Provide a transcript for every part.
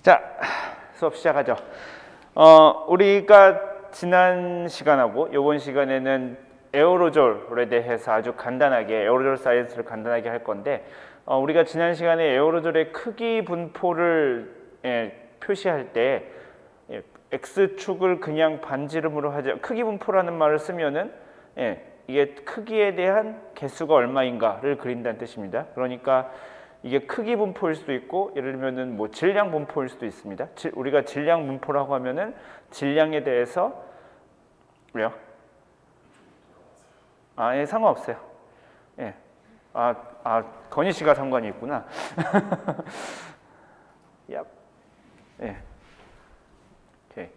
자, 수업 시작하죠. 우리가 지난 시간하고 이번 시간에는 에어로졸에 대해서 아주 간단하게 에어로졸 사이언스를 간단하게 할 건데 우리가 지난 시간에 에어로졸의 크기 분포를 표시할 때 X축을 그냥 반지름으로 하죠. 크기 분포라는 말을 쓰면은 이게 크기에 대한 개수가 얼마인가를 그린다는 뜻입니다. 그러니까 이게 크기 분포일 수도 있고 예를 들면은 뭐 질량 분포일 수도 있습니다. 우리가 질량 분포라고 하면은 질량에 대해서 왜요? 예, 상관없어요. 예. 건희 씨가 상관이 있구나. 얍. 예. 오케이.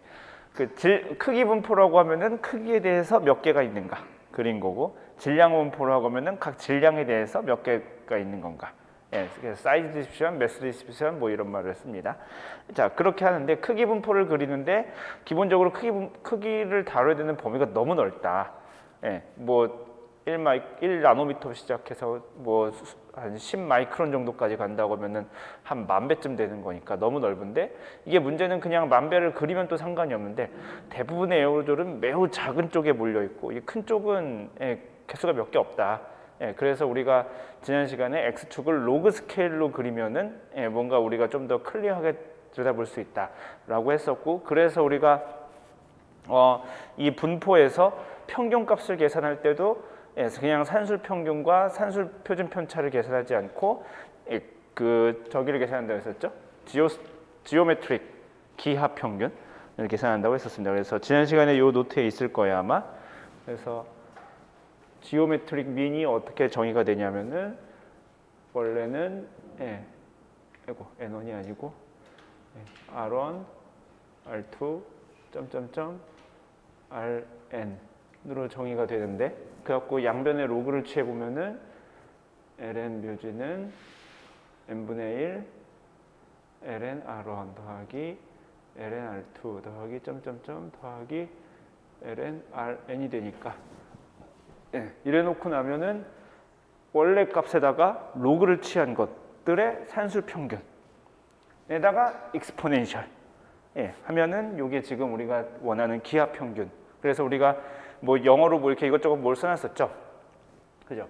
크기 분포라고 하면은 크기에 대해서 몇 개가 있는가 그린 거고, 질량 분포라고 하면은 각 질량에 대해서 몇 개가 있는 건가. 예, 그래서 사이즈 디스트리뷰션, 매스 디스트리뷰션 뭐 이런 말을 씁니다. 자, 그렇게 하는데 크기 분포를 그리는데 기본적으로 크기를 다뤄야 되는 범위가 너무 넓다. 예, 뭐 1나노미터 시작해서 뭐 한 10마이크론 정도까지 간다고 하면은 한 10,000배쯤 되는 거니까 너무 넓은데, 이게 문제는 그냥 10,000배를 그리면 또 상관이 없는데 대부분의 에어로졸은 매우 작은 쪽에 몰려 있고 이 큰 쪽은 개수가 몇 개 없다. 그래서 우리가 지난 시간에 X축을 로그 스케일로 그리면은 뭔가 우리가 좀 더 클리어하게 들여다볼 수 있다라고 했었고, 그래서 우리가 이 분포에서 평균값을 계산할 때도 그냥 산술 평균과 산술 표준 편차를 계산하지 않고 저기를 계산한다고 했었죠. 지오메트릭 기하 평균을 계산한다고 했었습니다. 그래서 지난 시간에 이 노트에 있을 거예요 아마. 그래서 지오메트릭 민이 어떻게 정의가 되냐면은 원래는 N1이 아니고 R1, R2, Rn으로 정의가 되는데, 그래갖고 양변의 로그를 취해 보면은 ln 묘지는 n분의 1 ln R1 더하기 ln R2 더하기 더하기 ln Rn이 되니까, 이래 놓고 나면은 원래 값에다가 로그를 취한 것들의 산술 평균에다가 익스포넨셜 하면은 요게 지금 우리가 원하는 기하 평균. 그래서 우리가 뭐 영어로 뭐 이렇게 이것저것 뭘 써놨었죠, 그죠?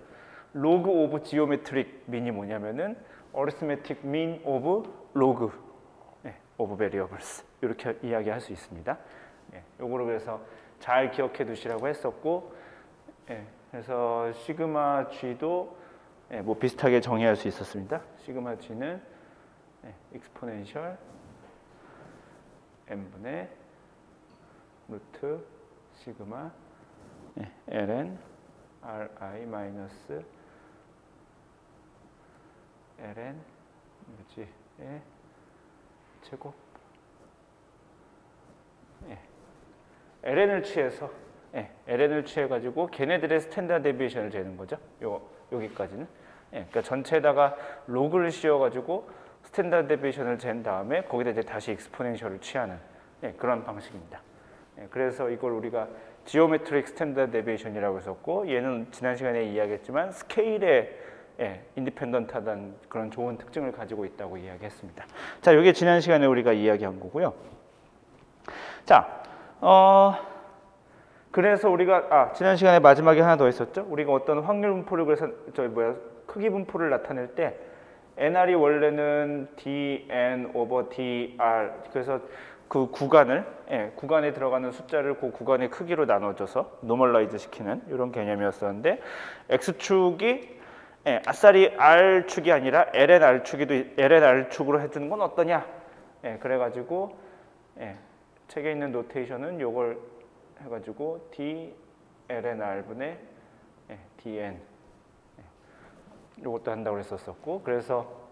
로그 오브 지오메트릭 민이 뭐냐면은 어리스메틱 민 오브 로그 오브 베리어블스, 이렇게 이야기할 수 있습니다. 요거를 그래서 잘 기억해 두시라고 했었고, 그래서 시그마 g도 뭐 비슷하게 정의할 수 있었습니다. 시그마 g는 익스포넨셜 n분의 루트 시그마 ln ri 마이너스 ln 묘지의 제곱. ln을 취해서 ln을 취해가지고 걔네들의 스탠다드 데비에이션을 재는 거죠. 여기까지는. 그러니까 전체에다가 로그를 씌워가지고 스탠다드 데비에이션을 잰 다음에 거기다 이제 다시 익스포넨셜을 취하는 그런 방식입니다. 그래서 이걸 우리가 지오메트릭 스탠다드 데비에이션이라고 했었고, 얘는 지난 시간에 이야기했지만 스케일에 인디펜던트하다는 그런 좋은 특징을 가지고 있다고 이야기했습니다. 자, 이게 지난 시간에 우리가 이야기한 거고요. 자, 그래서 우리가 지난 시간에 마지막에 하나 더 했었죠. 우리가 어떤 확률 분포를 그래서 크기 분포를 나타낼 때 nr이 원래는 dn over dr, 그래서 그 구간에 들어가는 숫자를 그 구간의 크기로 나눠줘서 노멀라이즈 시키는 이런 개념이었었는데, x축이 아싸리 r축이 아니라 lnr축으로 해주는 건 어떠냐? 그래가지고 책에 있는 노테이션은 요걸 해가지고 d lnr분의 dn 요것도 한다고 했었었고, 그래서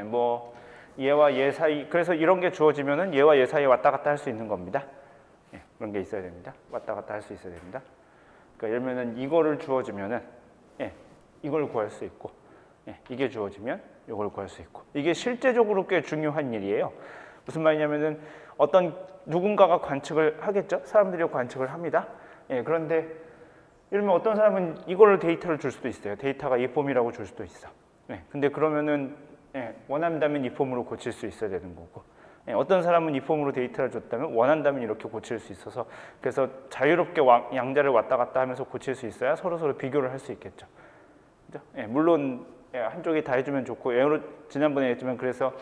뭐 얘와 얘 사이, 그래서 이런 게 주어지면은 얘와 얘 사이에 왔다 갔다 할 수 있는 겁니다. 그런 게 있어야 됩니다. 왔다 갔다 할 수 있어야 됩니다. 그러니까 예를 들면 이거를 주어지면은 이걸 구할 수 있고, 이게 주어지면 이걸 구할 수 있고, 이게 실제적으로 꽤 중요한 일이에요. 무슨 말이냐면은 어떤 누군가가 관측을 하겠죠. 사람들이 관측을 합니다. 그런데 예를 들면 어떤 사람은 이걸 데이터를 줄 수도 있어요. 데이터가 이 폼이라고 줄 수도 있어. 근데 그러면은 원한다면 이 폼으로 고칠 수 있어야 되는 거고, 어떤 사람은 이 폼으로 데이터를 줬다면 원한다면 이렇게 고칠 수 있어서, 그래서 자유롭게 양자를 왔다 갔다 하면서 고칠 수 있어야 서로 비교를 할 수 있겠죠. 그죠? 물론 한쪽이 다 해주면 좋고, 지난번에 했지만 그래서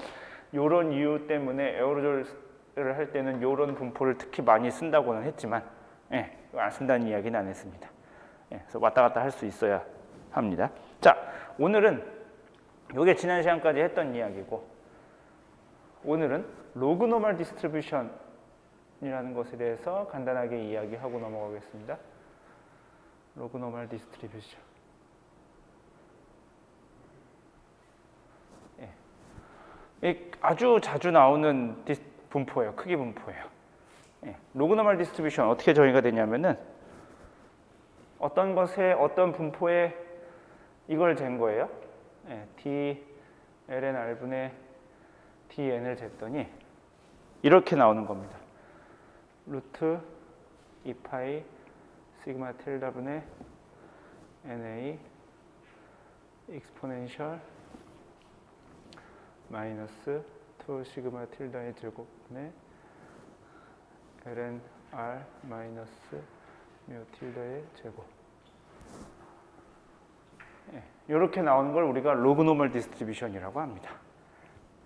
이런 이유 때문에 에어로졸을 할 때는 이런 분포를 특히 많이 쓴다고는 했지만 안 쓴다는 이야기는 안 했습니다. 그래서 왔다 갔다 할 수 있어야 합니다. 자, 오늘은 이게 지난 시간까지 했던 이야기고, 오늘은 로그 노멀 디스트리뷰션이라는 것에 대해서 간단하게 이야기하고 넘어가겠습니다. 로그 노멀 디스트리뷰션. 아주 자주 나오는 분포예요. 크기 분포예요. 로그 노멀 디스트리뷰션 어떻게 정의가 되냐면은 어떤 것에 어떤 분포에 이걸 잰 거예요. d ln r분의 dn을 쟀더니 이렇게 나오는 겁니다. 루트 2파이 시그마 틸다분의 na 익스포넨셜 마이너스 2 시그마 틸다의 제곱분의 ln r 마이너스 뮤 틸다의 제곱. 이렇게 나오는 걸 우리가 로그 노멀 디스트리뷰션이라고 합니다.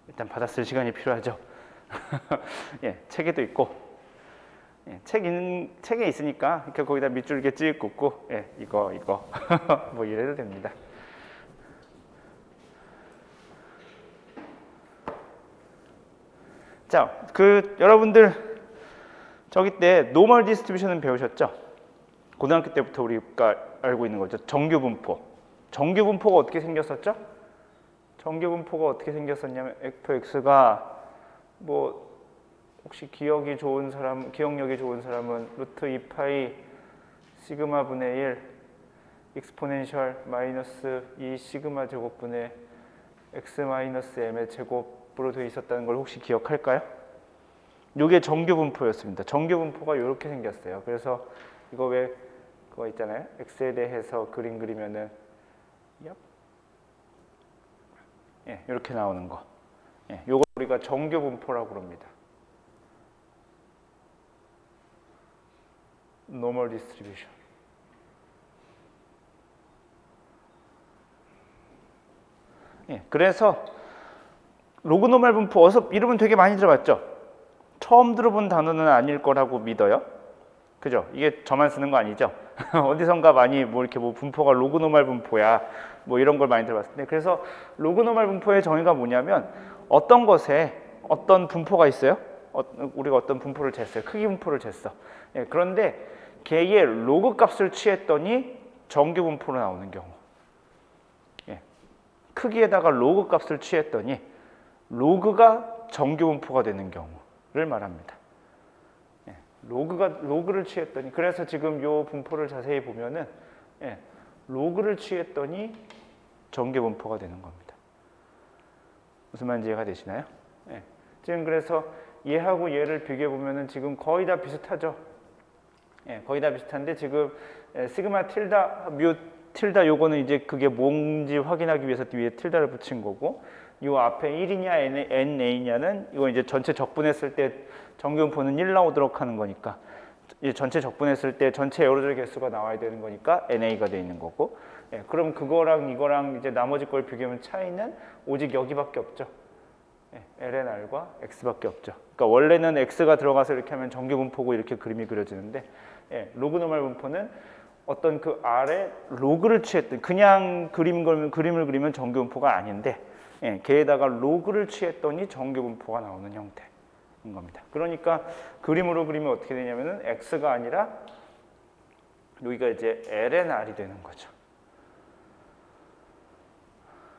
일단 받았을 시간이 필요하죠. 책에도 있고, 책에 있으니까 이렇게 거기다 밑줄기 찍 긋고, 이거 뭐 이래도 됩니다. 자, 여러분들 저기 때 노멀 디스트리뷰션은 배우셨죠? 고등학교 때부터 우리가 알고 있는 거죠. 정규 분포. 정규 분포가 어떻게 생겼었죠? 정규 분포가 어떻게 생겼었냐면 fx가 뭐 혹시 기억력이 좋은 사람은 루트 2파이 시그마 분의 1 익스포넨셜 마이너스 2 시그마 제곱분의 x 마이너스 m의 제곱으로 되어 있었다는 걸 혹시 기억할까요? 이게 정규 분포였습니다. 정규 분포가 이렇게 생겼어요. 그래서 이거 왜 그거 있잖아요. x에 대해서 그림 그리면은 이렇게 나오는 거. 요걸 우리가 정규 분포라고 그럽니다. normal distribution. 그래서 로그 노멀 분포 어서 이름은 되게 많이 들어봤죠? 처음 들어본 단어는 아닐 거라고 믿어요. 그죠? 이게 저만 쓰는 거 아니죠? 어디선가 많이 뭐 이렇게 뭐 분포가 로그 노멀 분포야 뭐 이런 걸 많이 들어봤을 때, 그래서 로그 노멀 분포의 정의가 뭐냐면 어떤 것에 어떤 분포가 있어요. 우리가 어떤 분포를 쟀어요. 크기 분포를 쟀어. 그런데 걔의 로그 값을 취했더니 정규 분포로 나오는 경우, 크기에다가 로그 값을 취했더니 로그가 정규 분포가 되는 경우를 말합니다. 로그를 취했더니, 그래서 지금 요 분포를 자세히 보면은 로그를 취했더니 정규 분포가 되는 겁니다. 무슨 말인지 이해가 되시나요? 지금 그래서 얘하고 얘를 비교해 보면은 지금 거의 다 비슷하죠. 거의 다 비슷한데 지금 시그마 틸다, 뮤 틸다 요거는 이제 그게 뭔지 확인하기 위해서 위에 틸다를 붙인 거고, 요 앞에 1이냐 na냐는 이거 이제 전체 적분했을 때 정규분포는 1 나오도록 하는 거니까, 전체 적분했을 때 전체 에어로졸 개수가 나와야 되는 거니까 na가 돼 있는 거고, 그럼 그거랑 이거랑 이제 나머지 걸 비교하면 차이는 오직 여기밖에 없죠. ln r과 x밖에 없죠. 그러니까 원래는 x가 들어가서 이렇게 하면 정규분포고 이렇게 그림이 그려지는데, 로그 노멀 분포는 어떤 그 r의 로그를 취했던, 그냥 그림을 그리면 정규분포가 아닌데 걔에다가 로그를 취했더니 정규분포가 나오는 형태인 겁니다. 그러니까 그림으로 그리면 어떻게 되냐면은 x가 아니라 여기가 이제 ln r이 되는 거죠.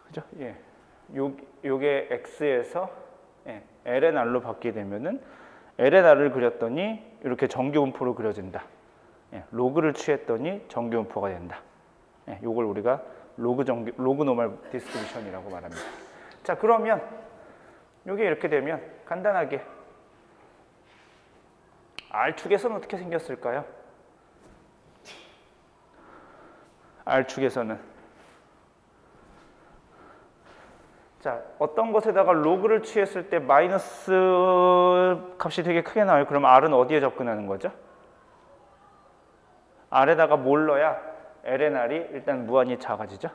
그죠? 요게 x에서 ln r로 바뀌게 되면은 ln r을 그렸더니 이렇게 정규분포로 그려진다. 로그를 취했더니 정규분포가 된다. 요걸 우리가 로그 노멀 디스트리뷰션이라고 말합니다. 자, 그러면 요게 이렇게 되면 간단하게 R축에서는 어떻게 생겼을까요? R축에서는 자, 어떤 것에다가 로그를 취했을 때 마이너스 값이 되게 크게 나와요. 그럼 R은 어디에 접근하는 거죠? R에다가 뭘 넣어야 LNR이 일단 무한히 작아지죠?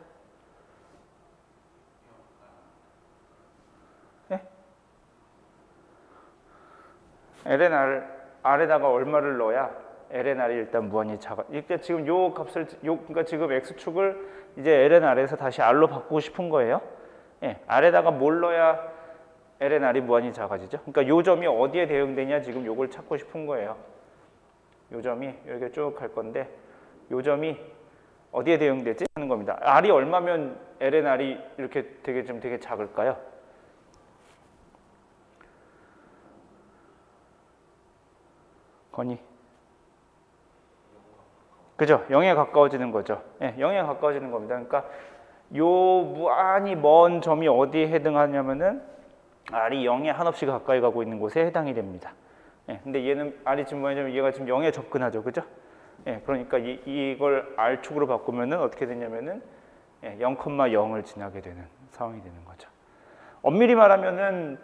네? R에다가 얼마를 넣어야 LNR이 일단 무한히 작아. 이때 지금 요 값을 그러니까 지금 x축을 이제 LNR에서 다시 R로 바꾸고 싶은 거예요. 예, R에다가 뭘 넣어야 LNR이 무한히 작아지죠? 그러니까 요 점이 어디에 대응되냐 지금 요걸 찾고 싶은 거예요. 요 점이 이렇게 쭉 갈 건데 요 점이 어디에 대응되지 하는 겁니다. R이 얼마면 LNR이 이렇게 되게 작을까요? 건이 그죠? 0에 가까워지는 거죠. 예, 0에 가까워지는 겁니다. 그러니까 요 무한히 먼 점이 어디에 해당하냐면은 R이 0에 한없이 가까이 가고 있는 곳에 해당이 됩니다. 예, 근데 얘는 R이 지금 뭐냐면 얘가 지금 0에 접근하죠. 그죠? 예, 그러니까 이걸 R축으로 바꾸면은 어떻게 되냐면은 0,0을 지나게 되는 상황이 되는 거죠. 엄밀히 말하면은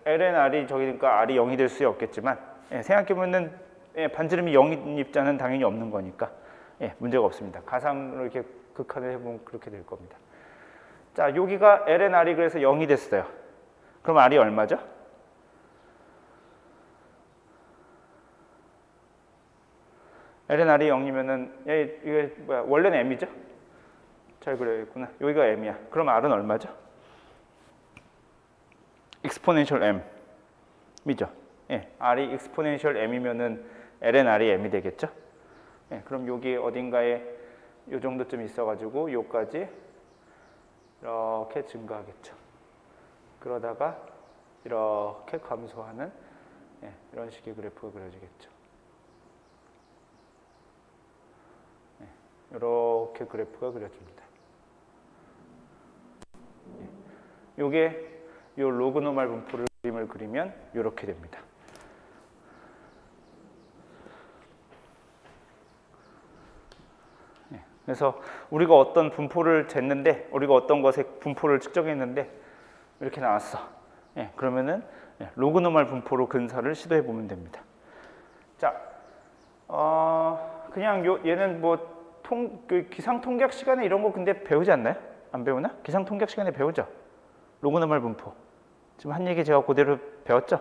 LNR이 저기니까 R이 0이 될 수 없겠지만 생각해보면은 반지름이 0인 입자는 당연히 없는 거니까 문제가 없습니다. 가상으로 이렇게 극한을 해보면 그렇게 될 겁니다. 자, 여기가 LNR이 그래서 0이 됐어요. 그럼 R이 얼마죠? LNR이 0이면은 이게 뭐야? 원래는 M이죠? 잘 그려야겠구나. 여기가 M이야. 그럼 R은 얼마죠? exponential M이죠. 예, R이 exponential M이면은 LNR이 M이 되겠죠? 예, 그럼 여기 어딘가에 요 정도쯤 있어가지고 요까지 이렇게 증가하겠죠. 그러다가 이렇게 감소하는 이런 식의 그래프가 그려지겠죠. 이렇게 그래프가 그려집니다. 요게 요 로그노멀 분포를 그림을 그리면 이렇게 됩니다. 그래서 우리가 어떤 분포를 쟀는데, 우리가 어떤 것의 분포를 측정했는데 이렇게 나왔어. 그러면은 로그노멀 분포로 근사를 시도해 보면 됩니다. 자, 그냥 얘는 뭐 기상통계학 시간에 이런 거 근데 배우지 않나요? 안 배우나? 기상통계학 시간에 배우죠? 로그노멀 분포. 지금 한 얘기 제가 그대로 배웠죠?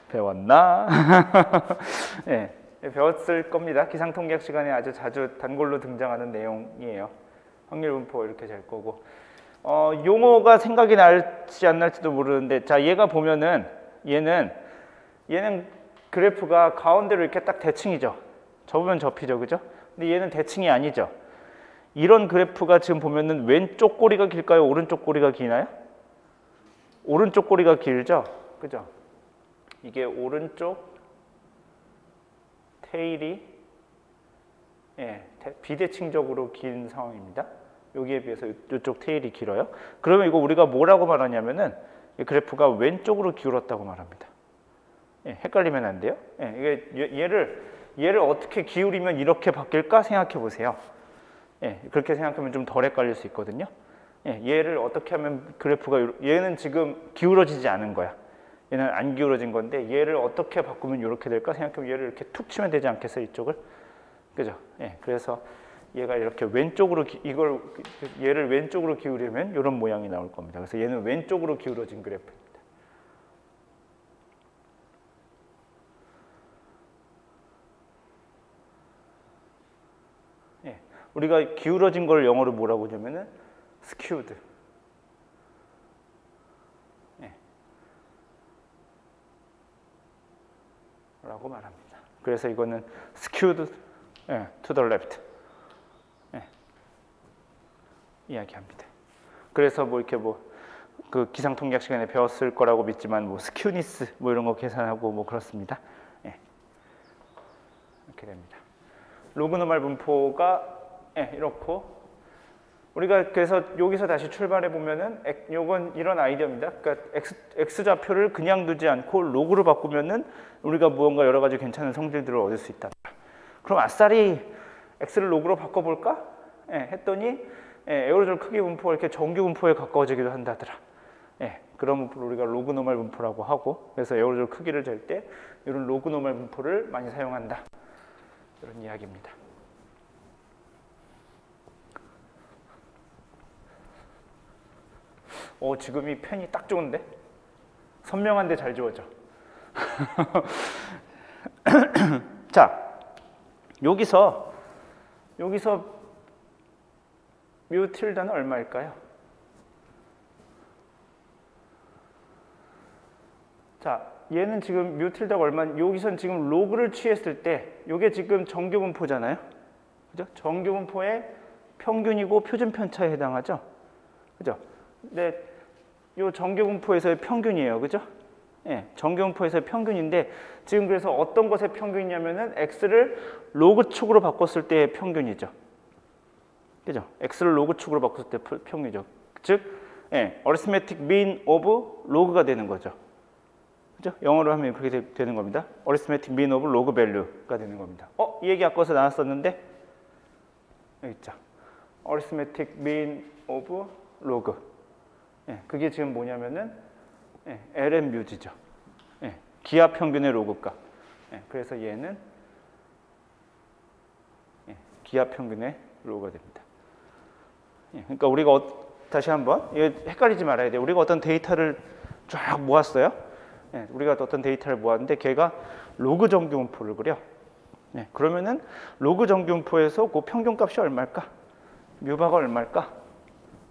배웠나? 네, 배웠을 겁니다. 기상통계학 시간에 아주 자주 단골로 등장하는 내용이에요. 확률 분포 이렇게 될 거고. 용어가 생각이 날지 안 날지도 모르는데, 자, 얘가 보면은 얘는 그래프가 가운데로 이렇게 딱 대칭이죠. 접으면 접히죠, 그죠? 근데 얘는 대칭이 아니죠. 이런 그래프가 지금 보면은 왼쪽 꼬리가 길까요? 오른쪽 꼬리가 기나요? 오른쪽 꼬리가 길죠, 그죠? 이게 오른쪽 테일이 비대칭적으로 긴 상황입니다. 여기에 비해서 이쪽 테일이 길어요. 그러면 이거 우리가 뭐라고 말하냐면은 이 그래프가 왼쪽으로 기울었다고 말합니다. 헷갈리면 안 돼요. 이게 얘를 어떻게 기울이면 이렇게 바뀔까 생각해 보세요. 그렇게 생각하면 좀 덜 헷갈릴 수 있거든요. 얘를 어떻게 하면 그래프가 얘는 지금 기울어지지 않은 거야. 얘는 안 기울어진 건데 얘를 어떻게 바꾸면 이렇게 될까 생각하면 얘를 이렇게 툭 치면 되지 않겠어요, 이쪽을? 그죠? 그래서 얘가 이렇게 왼쪽으로 얘를 왼쪽으로 기울이면 이런 모양이 나올 겁니다. 그래서 얘는 왼쪽으로 기울어진 그래프입니다. 우리가 기울어진 걸 영어로 뭐라고 하냐면은 skewed. 라고 말합니다. 그래서 이거는 skewed to the left 이야기합니다. 그래서 뭐 이렇게 그 기상통계학 시간에 배웠을 거라고 믿지만 뭐 스큐니스 뭐 이런 거 계산하고 뭐 그렇습니다. 이렇게 됩니다. 로그노멀 분포가 이렇고, 우리가 그래서 여기서 다시 출발해 보면은 요건 이런 아이디어입니다. 그러니까 x 좌표를 그냥 두지 않고 로그로 바꾸면은 우리가 무언가 여러 가지 괜찮은 성질들을 얻을 수 있다. 그럼 아싸리 x를 로그로 바꿔볼까? 했더니 에어로졸 크기 분포가 이렇게 정규 분포에 가까워지기도 한다더라. 그런 분포를 우리가 로그 노멀 분포라고 하고, 그래서 에어로졸 크기를 잴 때 이런 로그 노멀 분포를 많이 사용한다. 이런 이야기입니다. 지금 이 펜이 딱 좋은데? 선명한데 잘 지워져. 자, 여기서 뮤 틸다는 얼마일까요? 자, 얘는 지금 뮤 틸다가 얼마? 여기선 지금 로그를 취했을 때 이게 지금 정규 분포잖아요. 그죠? 정규 분포의 평균이고 표준 편차에 해당하죠. 그죠? 근데 요 정규 분포에서의 평균이에요. 그죠? 정규 분포에서의 평균인데 지금 그래서 어떤 것의 평균이냐면은 x를 로그 축으로 바꿨을 때의 평균이죠. 그죠? x를 로그 축으로 바꿨을 때 평균이죠. 즉, arithmetic mean of log가 되는 거죠. 그죠? 영어로 하면 그렇게 되는 겁니다. arithmetic mean of log value가 되는 겁니다. 이 얘기 아까서 나왔었는데 여기 있죠. arithmetic mean of log. 그게 지금 뭐냐면은 LM뮤지죠. 기하 평균의 로그값. 그래서 얘는 기하 평균의 로그가 됩니다. 그러니까 우리가 다시 한번 헷갈리지 말아야 돼요. 우리가 어떤 데이터를 쫙 모았어요. 우리가 어떤 데이터를 모았는데 걔가 로그 정규 분포를 그려. 그러면은 로그 정규 분포에서 그 평균값이 얼마일까? 뮤바가 얼마일까?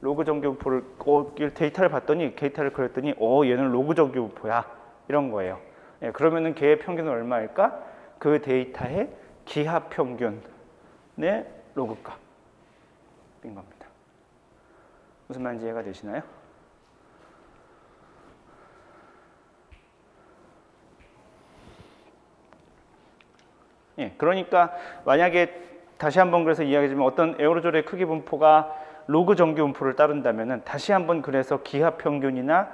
로그 정규 분포를 데이터를 봤더니 데이터를 그렸더니 얘는 로그 정규 분포야. 이런 거예요. 그러면은 걔의 평균은 얼마일까? 그 데이터의 기하 평균의 로그값인 겁니다. 무슨 말인지 이해가 되시나요? 그러니까 만약에 다시 한번 그래서 이야기하자면 어떤 에어로졸의 크기 분포가 로그 정규 분포를 따른다면은 다시 한번 그래서 기하 평균이나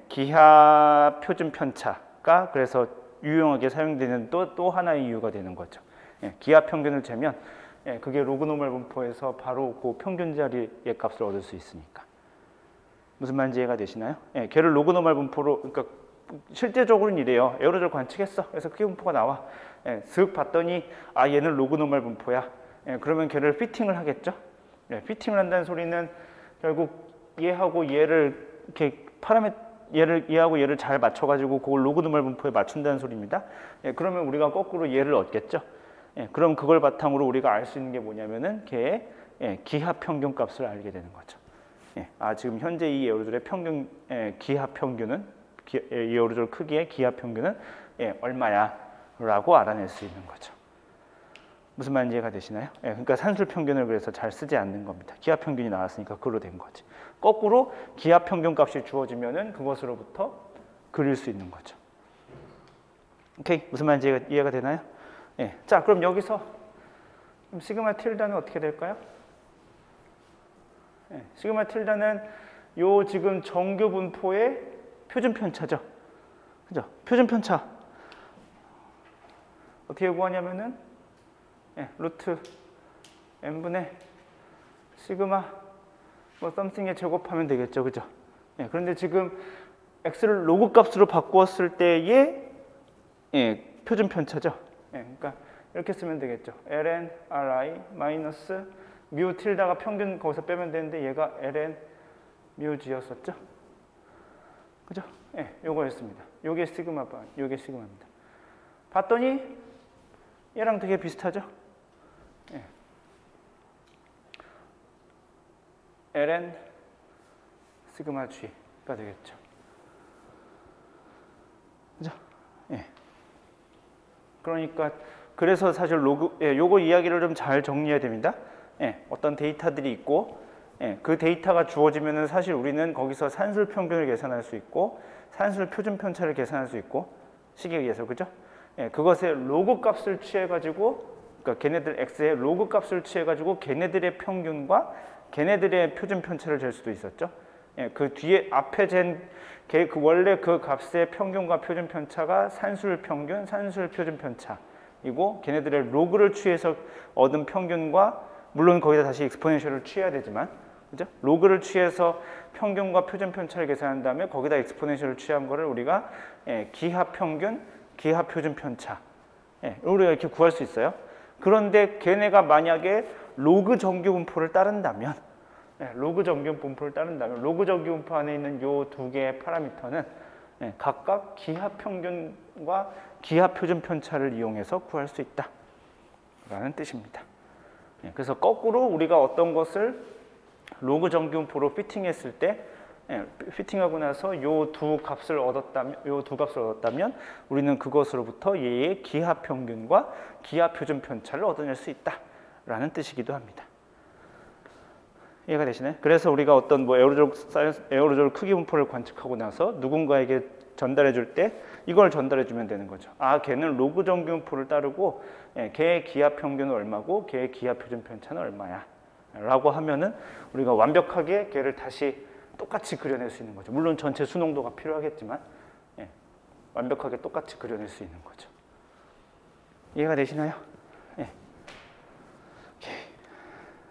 기하 표준 편차가 그래서 유용하게 사용되는 또 하나의 이유가 되는 거죠. 기하 평균을 재면 그게 로그 노멀 분포에서 바로 그 평균 자리의 값을 얻을 수 있으니까. 무슨 말인지 이해가 되시나요? 걔를 로그 노멀 분포로, 그러니까 실제적으로는 이래요. 에어로졸 관측했어. 그래서 크기 분포가 나와. 슥 봤더니 얘는 로그 노멀 분포야. 그러면 걔를 피팅을 하겠죠. 피팅을 한다는 소리는 결국 얘하고 얘를 이렇게 얘하고 얘를 잘 맞춰가지고 그걸 로그 노멀 분포에 맞춘다는 소리입니다. 그러면 우리가 거꾸로 얘를 얻겠죠. 그럼 그걸 바탕으로 우리가 알 수 있는 게 뭐냐면은 걔의 기하 평균 값을 알게 되는 거죠. 지금 현재 이 에어로졸의 평균 기하 평균은 이 에어로졸 크기의 기하 평균은 얼마야라고 알아낼 수 있는 거죠. 무슨 말인지 이해가 되시나요? 그러니까 산술 평균을 그래서 잘 쓰지 않는 겁니다. 기하 평균이 나왔으니까 그걸로 된 거지. 거꾸로 기하 평균 값이 주어지면은 그것으로부터 그릴 수 있는 거죠. 오케이, 무슨 말인지 이해가 되나요? 자, 그럼 여기서 시그마 틸다는 어떻게 될까요? 시그마 틸다는 요 지금 정규 분포의 표준 편차죠. 그죠? 표준 편차 어떻게 구하냐면은 루트 n분의 시그마 something에 제곱하면 되겠죠. 그죠? 그런데 지금 x를 로그 값으로 바꾸었을 때의 표준 편차죠. 그러니까 이렇게 쓰면 되겠죠. ln ri 마이너스 뮤 틸다가 평균 거기서 빼면 되는데 얘가 ln 뮤g였었죠. 그죠? 요거였습니다. 요게 시그마 반, 요게 시그마입니다. 봤더니 얘랑 되게 비슷하죠? ln 시그마 g가 되겠죠. 그죠? 그러니까 그래서 사실 요거 이야기를 좀 잘 정리해야 됩니다. 어떤 데이터들이 있고 그 데이터가 주어지면은 사실 우리는 거기서 산술 평균을 계산할 수 있고 산술 표준 편차를 계산할 수 있고 식에 의해서. 그죠? 그것의 로그 값을 취해 가지고, 그러니까 걔네들 x의 로그 값을 취해 가지고 걔네들의 평균과 걔네들의 표준 편차를 잴 수도 있었죠. 그 뒤에 앞에 그 원래 그 값의 평균과 표준 편차가 산술 평균, 산술 표준 편차이고 걔네들의 로그를 취해서 얻은 평균과 물론 거기다 다시 익스포넨셜을 취해야 되지만, 그죠? 로그를 취해서 평균과 표준 편차를 계산한 다음에 거기다 익스포넨셜을 취한 거를 우리가 기하 평균, 기하 표준 편차, 우리가 이렇게 구할 수 있어요. 그런데 걔네가 만약에 로그 정규 분포를 따른다면, 로그 정규 분포를 따른다면 로그 정규 분포 안에 있는 요 두 개의 파라미터는 각각 기하 평균과 기하 표준 편차를 이용해서 구할 수 있다 라는 뜻입니다. 그래서 거꾸로 우리가 어떤 것을 로그 정규 분포로 피팅했을 때, 피팅하고 나서 요 두 값을 얻었다면 우리는 그것으로부터 얘의 기하 평균과 기하 표준 편차를 얻어낼 수 있다라는 뜻이기도 합니다. 이해가 되시나요? 그래서 우리가 어떤 뭐 에어로졸 크기 분포를 관측하고 나서 누군가에게 전달해 줄 때 이걸 전달해 주면 되는 거죠. 아, 걔는 로그 정규 분포를 따르고 걔의 기하 평균은 얼마고 걔의 기하 표준 편차는 얼마야 라고 하면은 우리가 완벽하게 걔를 다시 똑같이 그려낼 수 있는 거죠. 물론 전체 수농도가 필요하겠지만 완벽하게 똑같이 그려낼 수 있는 거죠. 이해가 되시나요?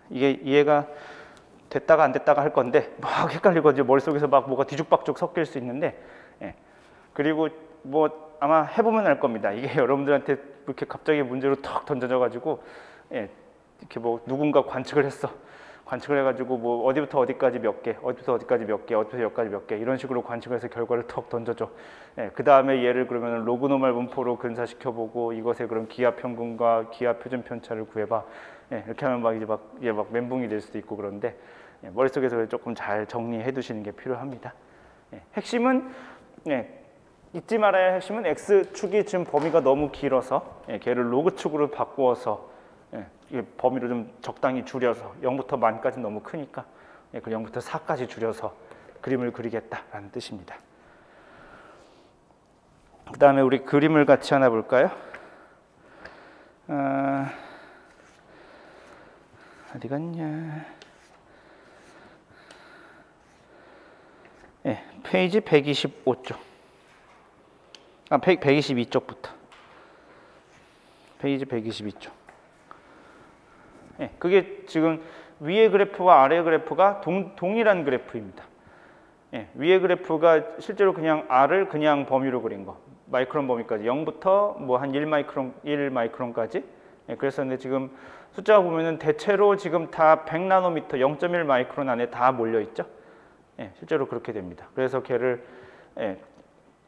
이게 이해가 됐다가 안 됐다가 할 건데 막 헷갈리고 이제 머릿속에서 막 뭐가 뒤죽박죽 섞일 수 있는데, 그리고 뭐 아마 해보면 알 겁니다. 이게 여러분들한테 이렇게 갑자기 문제로 턱 던져져 가지고 이렇게 뭐 누군가 관측을 했어. 관측을 해가지고 뭐 어디부터 어디까지 몇 개, 어디부터 어디까지 몇 개, 어디부터 여기까지 몇 개 이런 식으로 관측을 해서 결과를 턱 던져줘. 그 다음에 얘를 그러면 로그 노멀 분포로 근사시켜보고 이것의 그럼 기하 평균과 기하 표준 편차를 구해봐. 이렇게 하면 막 이제 막 멘붕이 될 수도 있고 그런데 머릿속에서 조금 잘 정리해 두시는 게 필요합니다. 핵심은 잊지 말아야 할 핵심은 X축이 지금 범위가 너무 길어서 걔를 로그축으로 바꾸어서 범위를 좀 적당히 줄여서 0부터 만까지 너무 크니까 그 0부터 4까지 줄여서 그림을 그리겠다라는 뜻입니다. 그 다음에 우리 그림을 같이 하나 볼까요? 어디 갔냐? 페이지 125쪽. 122쪽부터. 페이지 122쪽. 그게 지금 위의 그래프와 아래 그래프가 동일한 그래프입니다. 위의 그래프가 실제로 그냥 R을 그냥 범위로 그린 거. 마이크론 범위까지 0부터 뭐 한 1마이크론까지. 그랬었는데 지금 숫자가 보면은 대체로 지금 다 100나노미터 0.1 마이크론 안에 다 몰려 있죠. 실제로 그렇게 됩니다. 그래서 걔를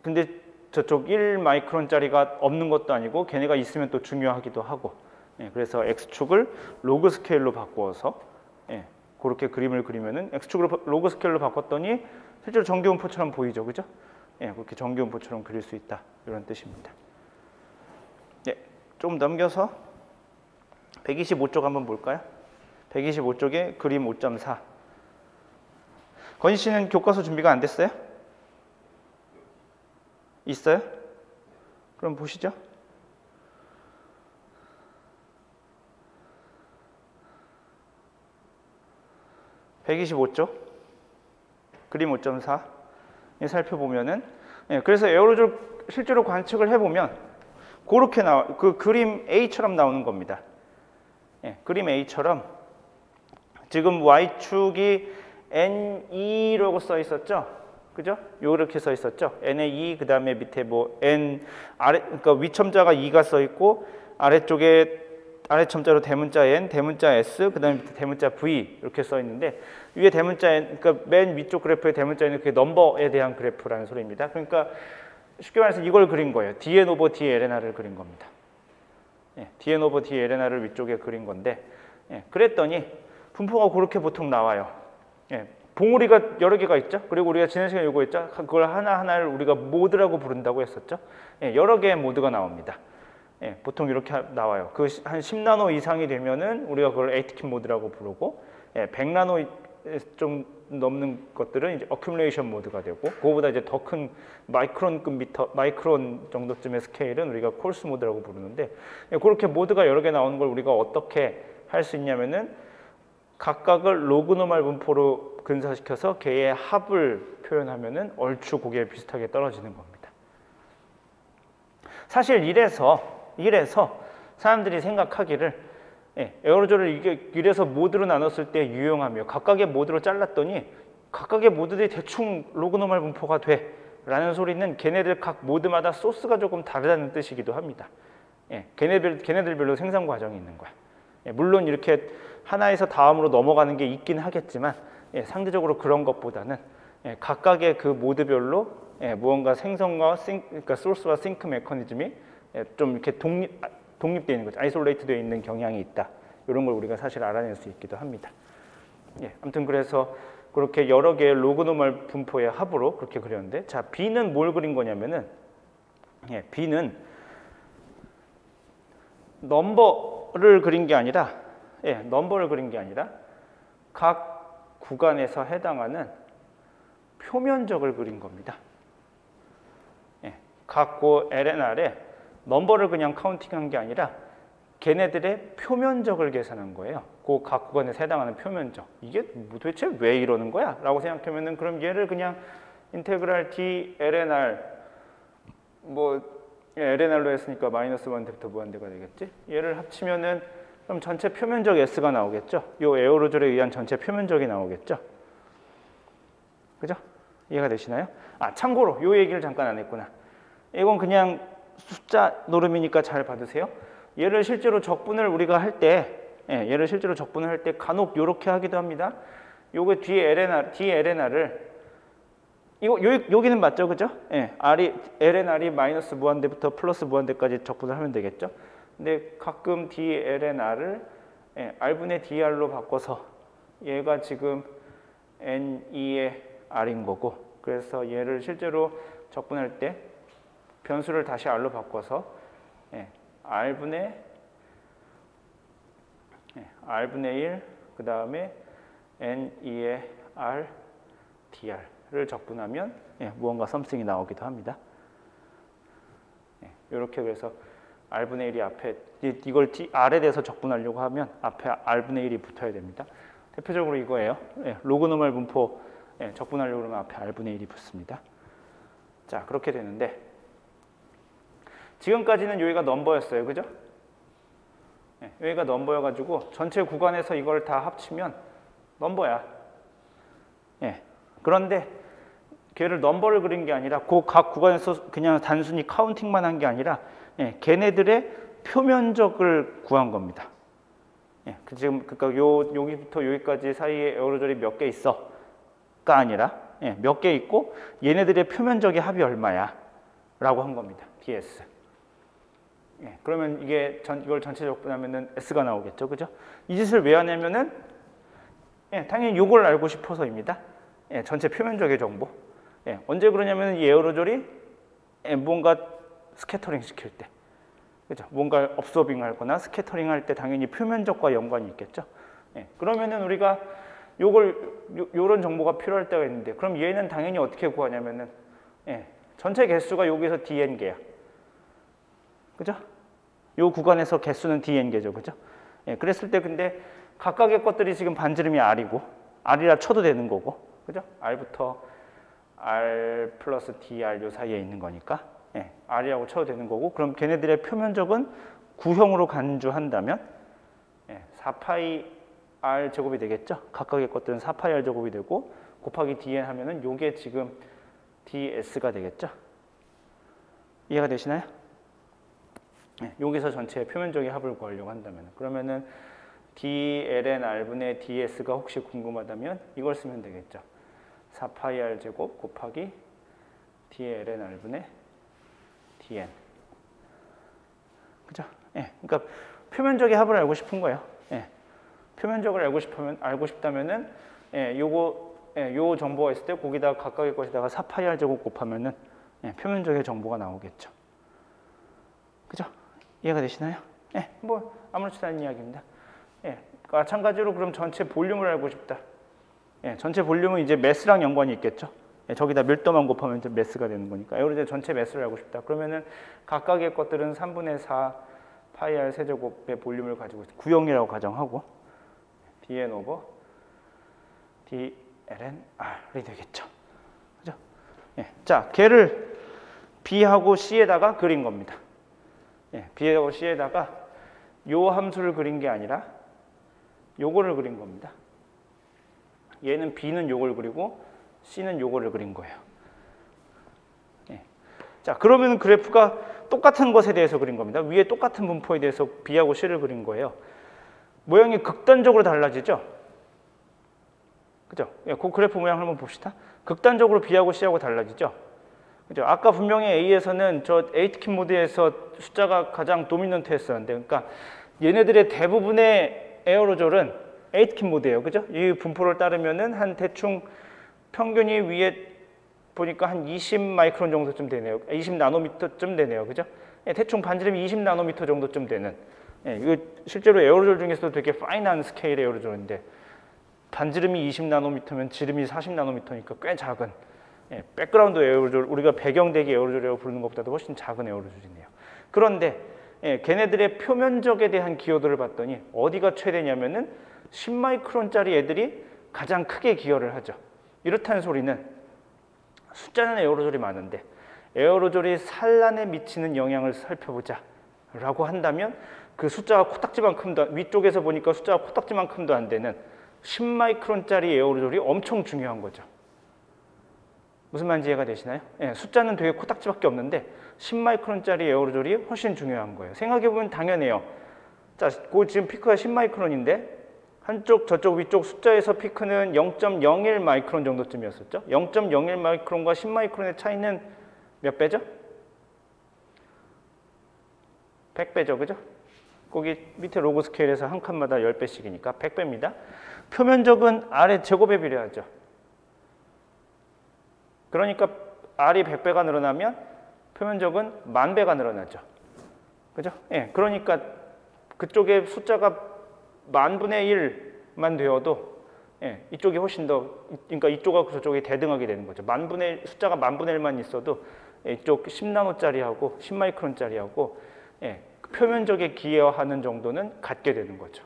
근데 저쪽 1 마이크론짜리가 없는 것도 아니고 걔네가 있으면 또 중요하기도 하고, 그래서 X축을 로그 스케일로 바꾸어서 그렇게 그림을 그리면은 X축으로 로그 스케일로 바꿨더니 실제로 정규분포처럼 보이죠, 그죠? 그렇게 정규분포처럼 그릴 수 있다 이런 뜻입니다. 좀 넘겨서 125쪽 한번 볼까요? 125쪽에 그림 5.4. 건희 씨는 교과서 준비가 안 됐어요? 있어요? 그럼 보시죠. (125쪽) 그림 5.4 살펴보면은 그래서 에어로졸 실제로 관측을 해보면 그렇게 그 그림 A처럼 나오는 겁니다. 그림 A처럼 지금 Y축이 N2라고 써 있었죠? 그죠? 요렇게 써 있었죠? N의 2, 그 다음에 밑에 뭐 N, 그러니까 위첨자가 2가 써 있고, 아래쪽에, 아래 첨자로 대문자 N, 대문자 S, 그 다음에 밑에 대문자 V 이렇게 써 있는데, 위에 대문자 N, 그러니까 맨 위쪽 그래프의 대문자 N은 그게 넘버에 대한 그래프라는 소리입니다. 그러니까 쉽게 말해서 이걸 그린 거예요. dn 오버 dlnr을 그린 겁니다. dn 오버 dlnr을 위쪽에 그린 건데, 그랬더니 분포가 그렇게 보통 나와요. 봉우리가 여러 개가 있죠. 그리고 우리가 지난 시간에 요구했죠. 그걸 하나하나를 우리가 모드라고 부른다고 했었죠. 여러 개의 모드가 나옵니다. 보통 이렇게 나와요. 그 한 10나노 이상이 되면은 우리가 그걸 에이트킨 모드라고 부르고, 100나노 좀 넘는 것들은 이제 어큐뮬레이션 모드가 되고, 그거보다 이제 더 큰 마이크론 정도쯤의 스케일은 우리가 콜스 모드라고 부르는데, 그렇게 모드가 여러 개 나오는 걸 우리가 어떻게 할 수 있냐면은 각각을 로그 노멀 분포로 근사시켜서 걔의 합을 표현하면은 얼추 그게 비슷하게 떨어지는 겁니다. 사실 이래서 사람들이 생각하기를 에어로졸을 이래서 모드로 나눴을 때 유용하며 각각의 모드로 잘랐더니 각각의 모드들이 대충 로그노멀 분포가 돼 라는 소리는 걔네들 각 모드마다 소스가 조금 다르다는 뜻이기도 합니다. 걔네들별로 생산 과정이 있는 거야. 물론 이렇게 하나에서 다음으로 넘어가는 게 있긴 하겠지만 상대적으로 그런 것보다는 각각의 그 모드별로 무언가 생성과 그러니까 소스와 싱크 메커니즘이 좀 이렇게 독립되어 있는 거죠. 아이솔레이트되어 있는 경향이 있다. 이런 걸 우리가 사실 알아낼 수 있기도 합니다. 아무튼 그래서 그렇게 여러 개의 로그노멀 분포의 합으로 그렇게 그렸는데, 자, B는 뭘 그린 거냐면은, B는 넘버를 그린 게 아니라, 넘버를 그린 게 아니라 각 구간에서 해당하는 표면적을 그린 겁니다. 각 LNR에 넘버를 그냥 카운팅한 게 아니라 걔네들의 표면적을 계산한 거예요. 그 각 구간에서 해당하는 표면적. 이게 도대체 왜 이러는 거야? 라고 생각하면은 그럼 얘를 그냥 인테그랄 D LNR LNR로 했으니까 마이너스 1대부터 무한대가 되겠지? 얘를 합치면은 그럼 전체 표면적 S가 나오겠죠? 요 에어로졸에 의한 전체 표면적이 나오겠죠? 그죠? 이해가 되시나요? 참고로 요 얘기를 잠깐 안 했구나. 이건 그냥 숫자 노름이니까 잘 받으세요. 얘를 실제로 적분을 우리가 할 때, 얘를 실제로 적분을 할 때 간혹 요렇게 하기도 합니다. 요거 DLNR을 여기는 맞죠, 그죠? LNR이 마이너스 무한대부터 플러스 무한대까지 적분을 하면 되겠죠. 근데 가끔 DLNR을 R분의 DR로 바꿔서 얘가 지금 N2의 R인 거고, 그래서 얘를 실제로 적분할 때 변수를 다시 R로 바꿔서 R분의 1, 그 다음에 N2의 R, DR를 적분하면 무언가 썸씽이 나오기도 합니다. 이렇게 그래서 R분의 1이 앞에, 이걸 R에 대해서 적분하려고 하면 앞에 R분의 1이 붙어야 됩니다. 대표적으로 이거예요. 로그노멀 분포 적분하려고 그러면 앞에 R분의 1이 붙습니다. 자, 그렇게 되는데 지금까지는 여기가 넘버였어요. 그죠? 여기가 넘버여가지고 전체 구간에서 이걸 다 합치면 넘버야. 그런데 걔를 넘버를 그린 게 아니라 그 각 구간에서 그냥 단순히 카운팅만 한 게 아니라 걔네들의 표면적을 구한 겁니다. 지금 그러니까 여기부터 여기까지 사이에 에어로졸이 몇 개 있어가 아니라 몇 개 있고 얘네들의 표면적의 합이 얼마야 라고 한 겁니다. DS. 그러면 이걸 전체 적분하면은 S가 나오겠죠, 그죠? 이 짓을 왜 하냐면은 당연히 이걸 알고 싶어서입니다. 전체 표면적의 정보. 언제 그러냐면은 이 에어로졸이 뭔가 스캐터링 시킬 때, 그죠? 뭔가 업소빙 할거나 스캐터링 할 때 당연히 표면적과 연관이 있겠죠. 그러면은 우리가 요런 정보가 필요할 때가 있는데, 그럼 얘는 당연히 어떻게 구하냐면은 전체 개수가 여기서 dn개야. 그죠? 요 구간에서 개수는 dn개죠. 그죠? 그랬을 때 근데 각각의 것들이 지금 반지름이 r이고, r이라 쳐도 되는 거고, 그죠? r부터 r 플러스 dr 요 사이에 있는 거니까 r이라고 쳐도 되는 거고, 그럼 걔네들의 표면적은 구형으로 간주한다면 4파이 r 제곱이 되겠죠? 각각의 것들은 4파이 r 제곱이 되고 곱하기 dn 하면은 요게 지금 ds가 되겠죠? 이해가 되시나요? 여기서 전체 표면적의 합을 구하려고 한다면, 그러면은 dln r분의 ds가 혹시 궁금하다면 이걸 쓰면 되겠죠. 4파이 r 제곱 곱하기 dln r분의 dn. 그죠? 그러니까 표면적의 합을 알고 싶은 거예요. 표면적을 알고 싶다면은 요 정보가 있을 때 거기다가 각각의 것에다가 4파이 r 제곱 곱하면은 표면적의 정보가 나오겠죠. 그죠? 이해가 되시나요? 뭐 아무렇지도 않은 이야기입니다. 마찬가지로 그럼 전체 볼륨을 알고 싶다. 전체 볼륨은 이제 매스랑 연관이 있겠죠. 저기다 밀도만 곱하면 이제 매스가 되는 거니까. 에어로졸 전체 매스를 알고 싶다. 그러면은 각각의 것들은 3분의 4 파이 r 세제곱의 볼륨을 가지고 있어. 구형이라고 가정하고 dn 오버 dln r이 되겠죠. 그죠? 자, 걔를 B하고 C에다가 그린 겁니다. B하고 C에다가 요 함수를 그린 게 아니라 요거를 그린 겁니다. 얘는 B는 요걸 그리고 C는 요거를 그린 거예요. 예. 자, 그러면 그래프가 똑같은 것에 대해서 그린 겁니다. 위에 똑같은 분포에 대해서 B하고 C를 그린 거예요. 모양이 극단적으로 달라지죠? 그죠? 예, 그 그래프 모양 한번 봅시다. 극단적으로 B하고 C하고 달라지죠? 그죠? 아까 분명히 A에서는 저 에이트킨 모드에서 숫자가 가장 도미넌트했었는데, 그러니까 얘네들의 대부분의 에어로졸은 에이트킨 모드예요. 그죠? 이 분포를 따르면은 한 대충 평균이 위에 보니까 한 20 마이크론 정도쯤 되네요. 20 나노미터쯤 되네요. 그죠? 예, 대충 반지름이 20 나노미터 정도쯤 되는. 예, 이거 실제로 에어로졸 중에서도 되게 파인한 스케일의 에어로졸인데 반지름이 20 나노미터면 지름이 40 나노미터니까 꽤 작은. 예, 백그라운드 에어로졸, 우리가 배경대기 에어로졸이라고 부르는 것보다도 훨씬 작은 에어로졸이네요. 그런데 예, 걔네들의 표면적에 대한 기여도를 봤더니 어디가 최대냐면은 10마이크론짜리 애들이 가장 크게 기여를 하죠. 이렇다는 소리는 숫자는 에어로졸이 많은데 에어로졸이 산란에 미치는 영향을 살펴보자 라고 한다면 그 숫자가 코딱지만큼도, 위쪽에서 보니까 숫자가 코딱지만큼도 안 되는 10마이크론짜리 에어로졸이 엄청 중요한 거죠. 무슨 말인지 이해가 되시나요? 예, 숫자는 되게 코딱지밖에 없는데 10마이크론짜리 에어로졸이 훨씬 중요한 거예요. 생각해보면 당연해요. 자, 그 지금 피크가 10마이크론인데 한쪽 저쪽 위쪽 숫자에서 피크는 0.01 마이크론 정도쯤이었었죠. 0.01 마이크론과 10 마이크론의 차이는 몇 배죠? 100배죠. 그죠? 거기 밑에 로그 스케일에서 한 칸마다 10배씩이니까 100배입니다. 표면적은 R의 제곱에 비례하죠. 그러니까 R이 100배가 늘어나면 표면적은 10,000배가 늘어나죠. 그죠? 예, 그러니까 그쪽에 숫자가 10,000분의 1만 되어도 예, 이쪽이 훨씬 더, 그러니까 이쪽하고 저쪽이 대등하게 되는 거죠. 숫자가 10,000분의 1만 있어도 이쪽 10나노짜리하고 10마이크론짜리하고 예, 표면적에 기여하는 정도는 갖게 되는 거죠.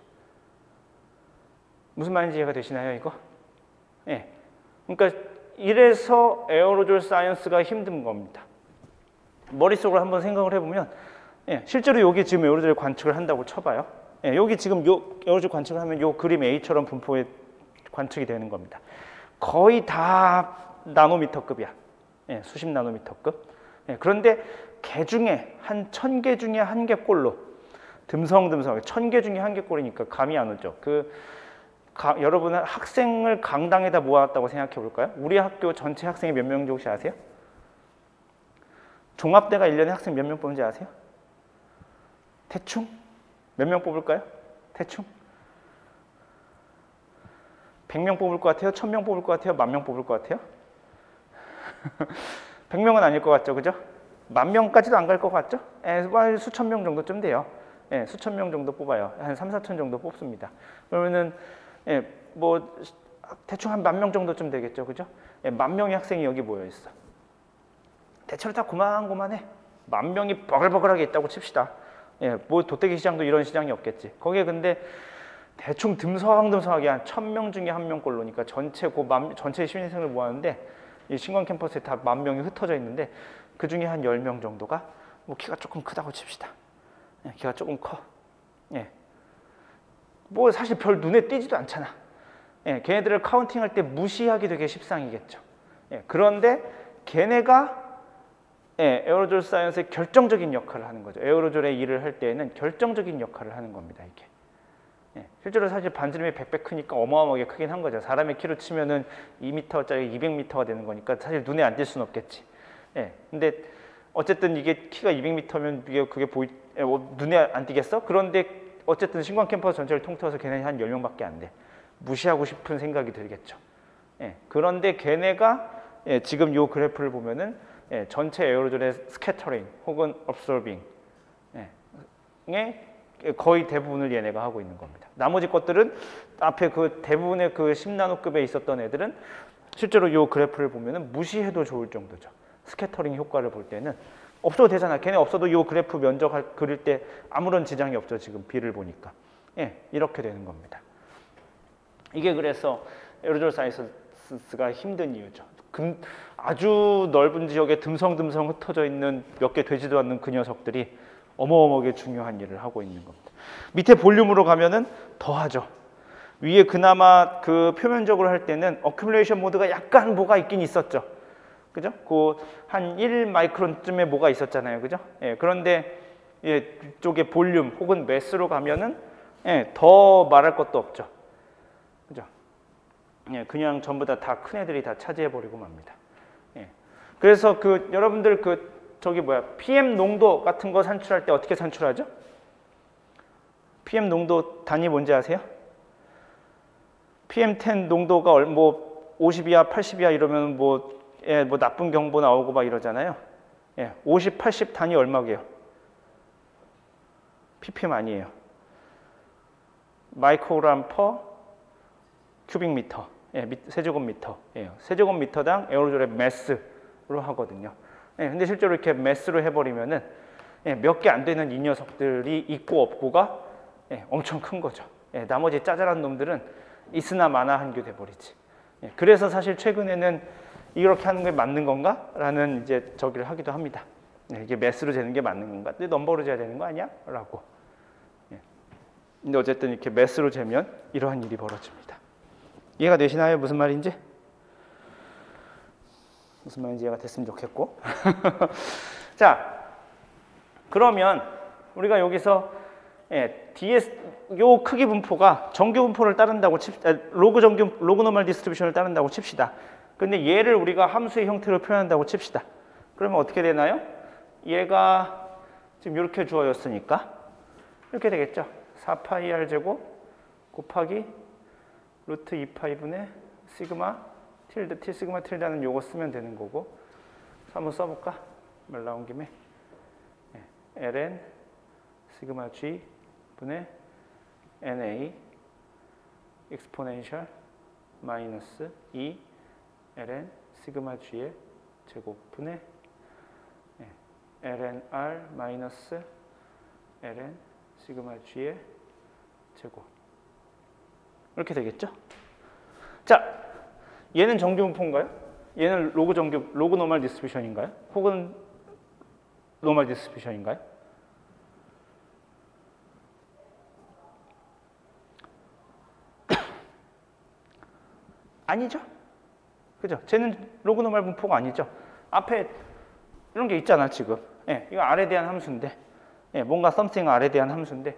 무슨 말인지 이해가 되시나요, 이거? 예. 그러니까 이래서 에어로졸 사이언스가 힘든 겁니다. 머릿속으로 한번 생각을 해보면 예, 실제로 여기 지금 에어로졸 관측을 한다고 쳐봐요. 예, 여기 지금 요 에어로졸 관측을 하면 요 그림 A처럼 분포에 관측이 되는 겁니다. 거의 다 나노미터급이야. 예, 수십 나노미터급. 예, 그런데 개 중에 한 1000개 중에 한 개꼴로 듬성듬성 1000개 중에 한 개꼴이니까 감이 안 오죠. 여러분은 학생을 강당에다 모았다고 생각해 볼까요? 우리 학교 전체 학생이 몇 명인지 혹시 아세요? 종합대가 1년에 학생 몇 명 뽑는지 아세요? 대충? 몇 명 뽑을까요? 대충? 100명 뽑을 것 같아요? 1000명 뽑을 것 같아요? 10,000명 뽑을 것 같아요? 100명은 아닐 것 같죠, 그죠? 10,000명까지도 안 갈 것 같죠? 수천 명 정도쯤 돼요. 예, 수천 명 정도 뽑아요. 한 3, 4천 정도 뽑습니다. 그러면은 예, 뭐 대충 한 10,000명 정도쯤 되겠죠, 그죠? 예, 10,000명의 학생이 여기 모여 있어. 대체로 다 고만고만해. 10,000명이 버글버글하게 있다고 칩시다. 예, 뭐 도떼기 시장도 이런 시장이 없겠지. 거기에 근데 대충 듬성듬성하게 한 1,000명 중에 한 명꼴로니까 전체 시민생을 모았는데 이 신광 캠퍼스에 다 10,000명이 흩어져 있는데 그 중에 한 10명 정도가 뭐 키가 조금 크다고 칩시다. 예, 키가 조금 커. 예. 뭐 사실 별 눈에 띄지도 않잖아. 예, 걔네들을 카운팅할 때 무시하기 되게 십상이겠죠. 예, 그런데 걔네가 예, 에어로졸 사이언스의 결정적인 역할을 하는 거죠. 에어로졸의 일을 할 때에는 결정적인 역할을 하는 겁니다. 이게. 예, 실제로 사실 반지름이 100배 크니까 어마어마하게 크긴 한 거죠. 사람의 키로 치면은 2m짜리 200m가 되는 거니까 사실 눈에 안 띌 수는 없겠지. 예, 근데 어쨌든 이게 키가 200m면 그게 눈에 안 띄겠어? 그런데 어쨌든 신광 캠퍼스 전체를 통틀어서 걔네는 한 10명밖에 안 돼. 무시하고 싶은 생각이 들겠죠. 예, 그런데 걔네가 예, 지금 이 그래프를 보면은 예, 전체 에어로졸의 스캐터링 혹은 업솔빙 거의 대부분을 얘네가 하고 있는 겁니다. 나머지 것들은 앞에 그 대부분의 그 10나노급에 있었던 애들은 실제로 이 그래프를 보면은 무시해도 좋을 정도죠. 스캐터링 효과를 볼 때는 없어도 되잖아. 걔네 없어도 이 그래프 면적 그릴 때 아무런 지장이 없죠. 지금 B를 보니까. 예, 이렇게 되는 겁니다. 이게 그래서 에어로졸 사이언스가 힘든 이유죠. 아주 넓은 지역에 듬성듬성 흩어져 있는 몇 개 되지도 않는 그 녀석들이 어마어마하게 중요한 일을 하고 있는 겁니다. 밑에 볼륨으로 가면은 더하죠. 위에 그나마 그 표면적으로 할 때는 어큐뮬레이션 모드가 약간 뭐가 있긴 있었죠. 그죠? 그 한 1 마이크론쯤에 뭐가 있었잖아요. 그죠? 예, 그런데 예, 이쪽에 볼륨 혹은 매스로 가면은 예, 더 말할 것도 없죠. 그죠? 예, 그냥 전부 다 큰 애들이 다 차지해 버리고 맙니다. 예. 그래서 그 여러분들 그 저기 뭐야 PM 농도 같은 거 산출할 때 어떻게 산출하죠? PM 농도 단위 뭔지 아세요? PM10 농도가 뭐 50이야 80이야 이러면 뭐, 예, 뭐 나쁜 경보 나오고 막 이러잖아요. 예, 50, 80 단위 얼마게요? ppm 아니에요. 마이크로그램 퍼 큐빅미터. 예, 세제곱미터. 예, 세제곱미터당 에어로졸의 매스로 하거든요. 예, 근데 실제로 이렇게 매스로 해버리면은 예, 몇 개 안 되는 이 녀석들이 있고 없고가 예, 엄청 큰 거죠. 예, 나머지 짜잘한 놈들은 있으나 마나 한 게 돼버리지. 예, 그래서 사실 최근에는 이렇게 하는 게 맞는 건가? 라는 이제 저기를 하기도 합니다. 예, 이게 매스로 재는 게 맞는 건가? 근데 넘버로 재야 되는 거 아니야? 라고. 예. 근데 어쨌든 이렇게 매스로 재면 이러한 일이 벌어집니다. 이해가 되시나요? 무슨 말인지? 무슨 말인지 이해가 됐으면 좋겠고. 자, 그러면 우리가 여기서 예, 요 크기 분포가 정규 분포를 따른다고 로그 노멀 디스트리뷰션을 따른다고 칩시다. 근데 얘를 우리가 함수의 형태로 표현한다고 칩시다. 그러면 어떻게 되나요? 얘가 지금 이렇게 주어졌으니까 이렇게 되겠죠. 4파이 r 제곱 곱하기 루트 2파이분의 시그마 틸드 t 시그마 틸드는 요거 쓰면 되는 거고 한번 써볼까? 말 나온 김에 ln 시그마 g 분의 na 익스포넨셜 마이너스 2 ln 시그마 g의 제곱분의 ln r 마이너스 ln 시그마 g의 제곱 이렇게 되겠죠? 자, 얘는 정규분포인가요? 얘는 로그 노멀 디스트리뷰션인가요? 혹은 노멀 디스트리뷰션인가요? 아니죠? 그죠? 쟤는 로그 노멀 분포가 아니죠? 앞에 이런 게 있잖아, 지금. 예, 이거 R에 대한 함수인데, 예, 뭔가 something R에 대한 함수인데,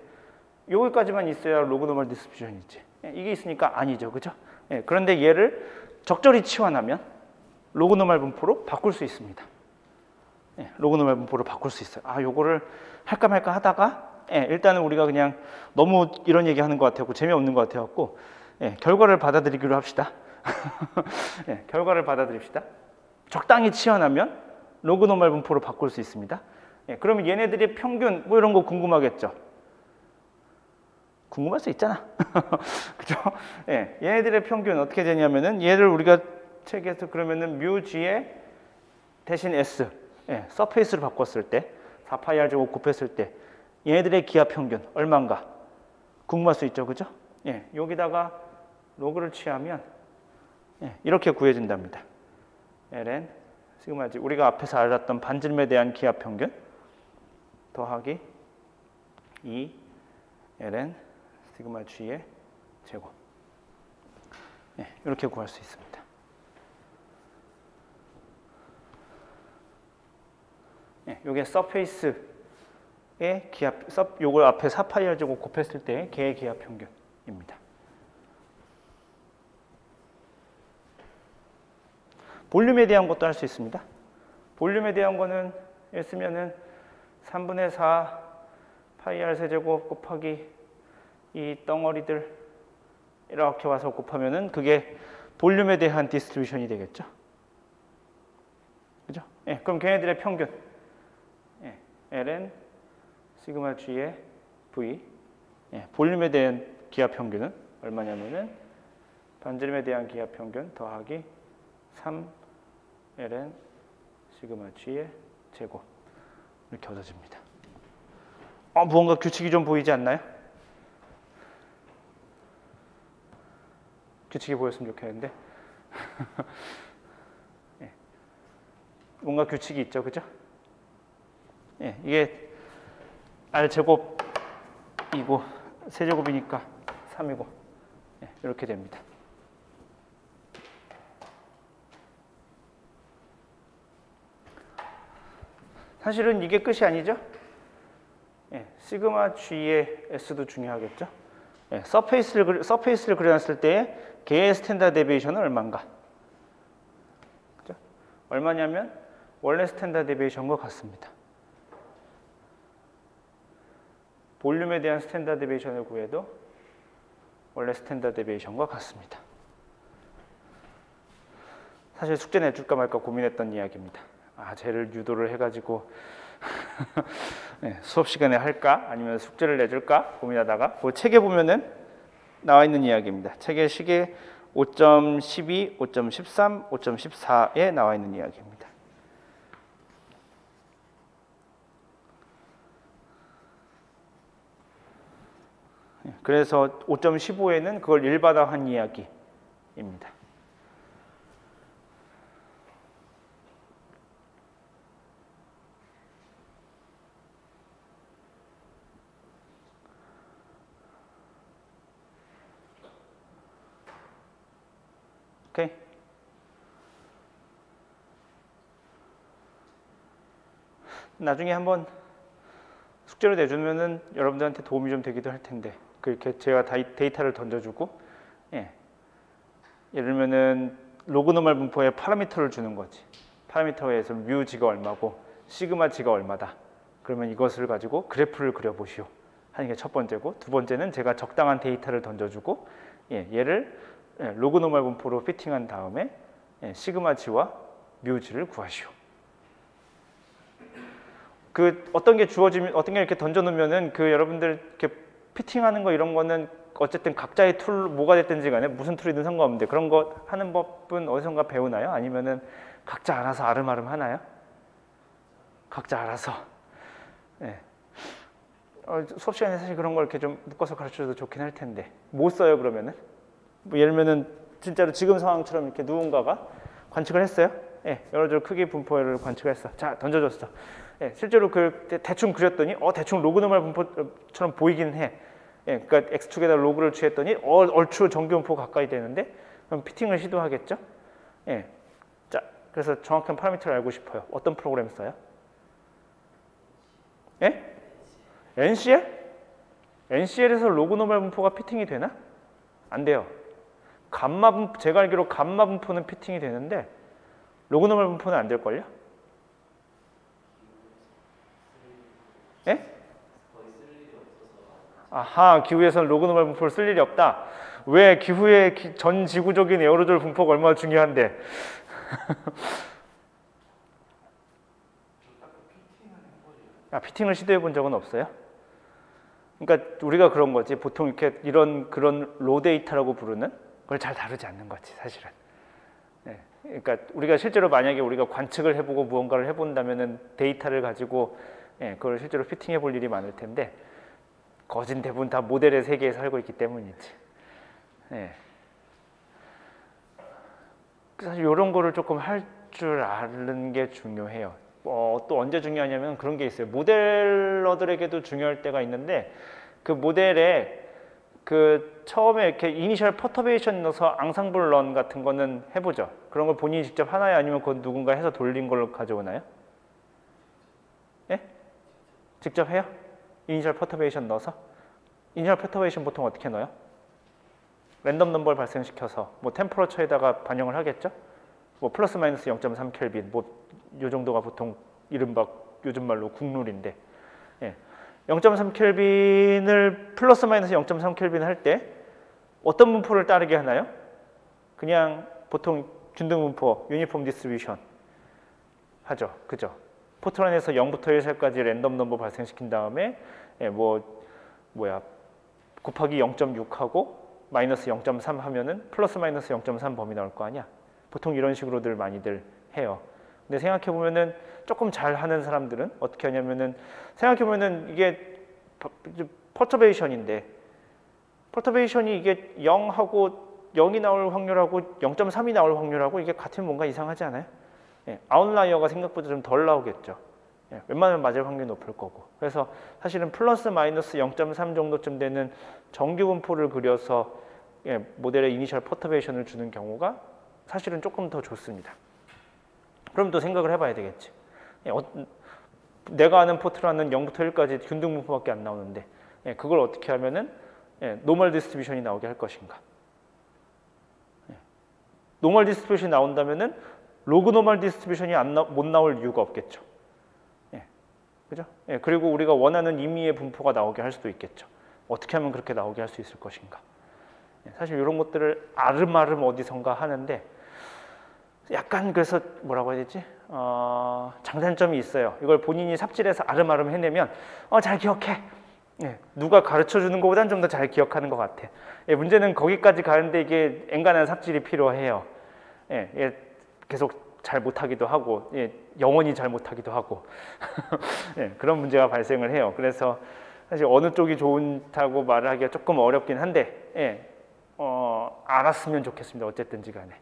여기까지만 있어야 로그 노멀 디스트리뷰션이지. 예, 이게 있으니까 아니죠, 그죠? 예, 그런데 얘를 적절히 치환하면 로그 노멀 분포로 바꿀 수 있습니다. 예, 로그 노멀 분포로 바꿀 수 있어요. 아, 요거를 할까 말까 하다가, 예, 일단은 우리가 그냥 너무 이런 얘기 하는 것 같아갖고 재미없는 것 같아갖고, 예, 결과를 받아들이기로 합시다. 예, 결과를 받아들입시다. 적당히 치환하면 로그 노멀 분포로 바꿀 수 있습니다. 예, 그러면 얘네들의 평균 뭐 이런 거 궁금하겠죠? 궁금할 수 있잖아. 그죠? 예, 얘네들의 평균 어떻게 되냐면은 얘를 우리가 책에서 그러면은 뮤 g에 대신 s 예, 서페이스로 바꿨을 때 4파이 r 제곱 곱했을 때 얘네들의 기하 평균 얼마인가 궁금할 수 있죠, 그죠? 예, 여기다가 로그를 취하면 예, 이렇게 구해진답니다. ln 시그마 g 우리가 앞에서 알았던 반지름에 대한 기하 평균 더하기 2 ln 시그마 g의 제곱. 예, 이렇게 구할 수 있습니다. 예, 요게 서페이스의 기하 요걸 앞에 4파이 r 제곱 곱했을 때의 개의 기하 평균입니다. 볼륨에 대한 것도 할 수 있습니다. 볼륨에 대한 거는 쓰면은 3분의 4 파이 r 세제곱 곱하기 이 덩어리들 이렇게 와서 곱하면은 그게 볼륨에 대한 디스트리뷰션이 되겠죠. 그죠? 예, 그럼 걔네들의 평균 예, ln 시그마 g의 v 예, 볼륨에 대한 기하 평균은 얼마냐면은 반지름에 대한 기하 평균 더하기 3 ln 시그마 g의 제곱 이렇게 얻어집니다. 무언가 규칙이 좀 보이지 않나요? 규칙이 보였으면 좋겠는데 예. 뭔가 규칙이 있죠, 그죠? 예, 이게 R제곱이고 세제곱이니까 3이고 이렇게 됩니다. 사실은 이게 끝이 아니죠? 시그마 G의 S도 중요하겠죠? 서페이스를 그려놨을 때의 개의 스탠다드 데비에이션은 얼마인가? 그죠? 얼마냐면 원래 스탠다드 데비에이션과 같습니다. 볼륨에 대한 스탠다드 데비에이션을 구해도 원래 스탠다드 데비에이션과 같습니다. 사실 숙제 내줄까 말까 고민했던 이야기입니다. 쟤를 유도를 해가지고 수업 시간에 할까? 아니면 숙제를 내줄까? 고민하다가 그 책에 보면은 나와 있는 이야기입니다. 책의 시계 5.12, 5.13, 5.14에 나와 있는 이야기입니다. 그래서 5.15에는 그걸 일반화한 이야기입니다. 오케이. 나중에 한번 숙제로 내주면은 여러분들한테 도움이 좀 되기도 할 텐데 그렇게 제가 데이터를 던져주고 예를 들면은 로그노멀 분포에 파라미터를 주는 거지. 파라미터에서 뮤 G가 얼마고 시그마 G가 얼마다. 그러면 이것을 가지고 그래프를 그려보시오 하는 게 첫 번째고, 두 번째는 제가 적당한 데이터를 던져주고 얘를 로그노멀 분포로 피팅한 다음에 시그마 G와 뮤 G를 구하시오. 그 어떤 게 주어지면 어떤 게 이렇게 던져놓으면은 그 여러분들 이렇게 피팅하는 거 이런 거는 어쨌든 각자의 툴 뭐가 됐든지 간에 무슨 툴이든 상관없는데 그런 거 하는 법은 어디선가 배우나요? 아니면은 각자 알아서 아름아름 하나요? 각자 알아서. 수업 시간에 사실 그런 걸 이렇게 좀 묶어서 가르쳐줘도 좋긴 할 텐데 못 써요 그러면은? 뭐 예를 들면은 진짜로 지금 상황처럼 이렇게 누군가가 관측을 했어요. 여러 줄 크기 분포를 관측을 했어. 자 던져줬어. 실제로 그 대충 그렸더니 대충 로그노멀 분포처럼 보이긴 해. 그러니까 x축에다 로그를 취했더니 얼추 정규분포 가까이 되는데 그럼 피팅을 시도하겠죠. 자 그래서 정확한 파라미터를 알고 싶어요. 어떤 프로그램 써요? NCL? NCL에서 로그노멀 분포가 피팅이 되나? 안 돼요. 감마 분포, 제가 알기로 감마 분포는 피팅이 되는데 로그노멀 분포는 안 될걸요? 아하, 기후에서는 로그노멀 분포를 쓸 일이 없다. 왜? 기후의 전 지구적인 에어로졸 분포가 얼마나 중요한데. 피팅을 시도해 본 적은 없어요? 그러니까 우리가 그런 거지. 보통 이렇게 그런 로 데이터라고 부르는 걸 잘 다루지 않는 거지, 사실은. 그러니까 우리가 실제로 만약에 우리가 관측을 해보고 무언가를 해본다면은 데이터를 가지고 그걸 실제로 피팅해 볼 일이 많을 텐데 거진 대부분 다 모델의 세계에 살고 있기 때문이지. 사실 이런 거를 조금 할 줄 아는 게 중요해요. 또 언제 중요하냐면 그런 게 있어요. 모델러들에게도 중요할 때가 있는데 그 모델에 그 처음에 이렇게 이니셜 퍼터베이션 넣어서 앙상블 런 같은 거는 해보죠. 그런 걸 본인이 직접 하나요? 아니면 그건 누군가 해서 돌린 걸로 가져오나요? 직접 해요? 이니셜 퍼터베이션 넣어서? 이니셜 퍼터베이션 보통 어떻게 넣어요? 랜덤 넘버를 발생시켜서 뭐 템퍼러처에다가 반영을 하겠죠? 뭐 플러스 마이너스 0.3 켈빈 뭐 요 정도가 보통 이른바 요즘 말로 국룰인데 0.3 켈빈을 플러스 마이너스 0.3 켈빈 할 때 어떤 분포를 따르게 하나요? 그냥 보통 균등 분포 유니폼 디스트리뷰션 하죠. 그죠? 포트란에서 0부터 1살까지 랜덤 넘버 발생시킨 다음에 곱하기 0.6하고 마이너스 0.3 하면은 플러스 마이너스 0.3 범위 나올 거 아니야. 보통 이런 식으로들 많이들 해요. 근데 생각해 보면은 조금 잘 하는 사람들은 어떻게 하냐면은 생각해 보면은 이게 퍼터베이션인데 퍼터베이션이 이게 0하고 0이 나올 확률하고 0.3이 나올 확률하고 이게 같으면 뭔가 이상하지 않아요? 아웃라이어가 생각보다 좀 덜 나오겠죠. 예, 웬만하면 맞을 확률이 높을 거고. 그래서 사실은 플러스 마이너스 0.3 정도쯤 되는 정규 분포를 그려서 예, 모델의 이니셜 퍼터베이션을 주는 경우가 사실은 조금 더 좋습니다. 그럼 또 생각을 해봐야 되겠지. 예, 내가 아는 포트라는 0부터 1까지 균등 분포밖에 안 나오는데 예, 그걸 어떻게 하면은 예, 노멀 디스트리뷰션이 나오게 할 것인가. 예, 노멀 디스트리뷰션이 나온다면은 로그 노멀 디스트리뷰션이 못 나올 이유가 없겠죠. 예, 그죠? 예, 그리고 우리가 원하는 임의의 분포가 나오게 할 수도 있겠죠. 어떻게 하면 그렇게 나오게 할 수 있을 것인가. 예, 사실 이런 것들을 아름아름 어디선가 하는데 약간 그래서 뭐라고 해야 되지? 장단점이 있어요. 이걸 본인이 삽질해서 아름아름 해내면 잘 기억해. 예, 누가 가르쳐주는 것보다는 좀 더 잘 기억하는 것 같아. 예, 문제는 거기까지 가는데 이게 엔간한 삽질이 필요해요. 예, 계속 잘 못하기도 하고 예, 영원히 잘 못하기도 하고 예, 그런 문제가 발생을 해요. 그래서 사실 어느 쪽이 좋다고 말을 하기가 조금 어렵긴 한데 예, 알았으면 좋겠습니다. 어쨌든지 간에.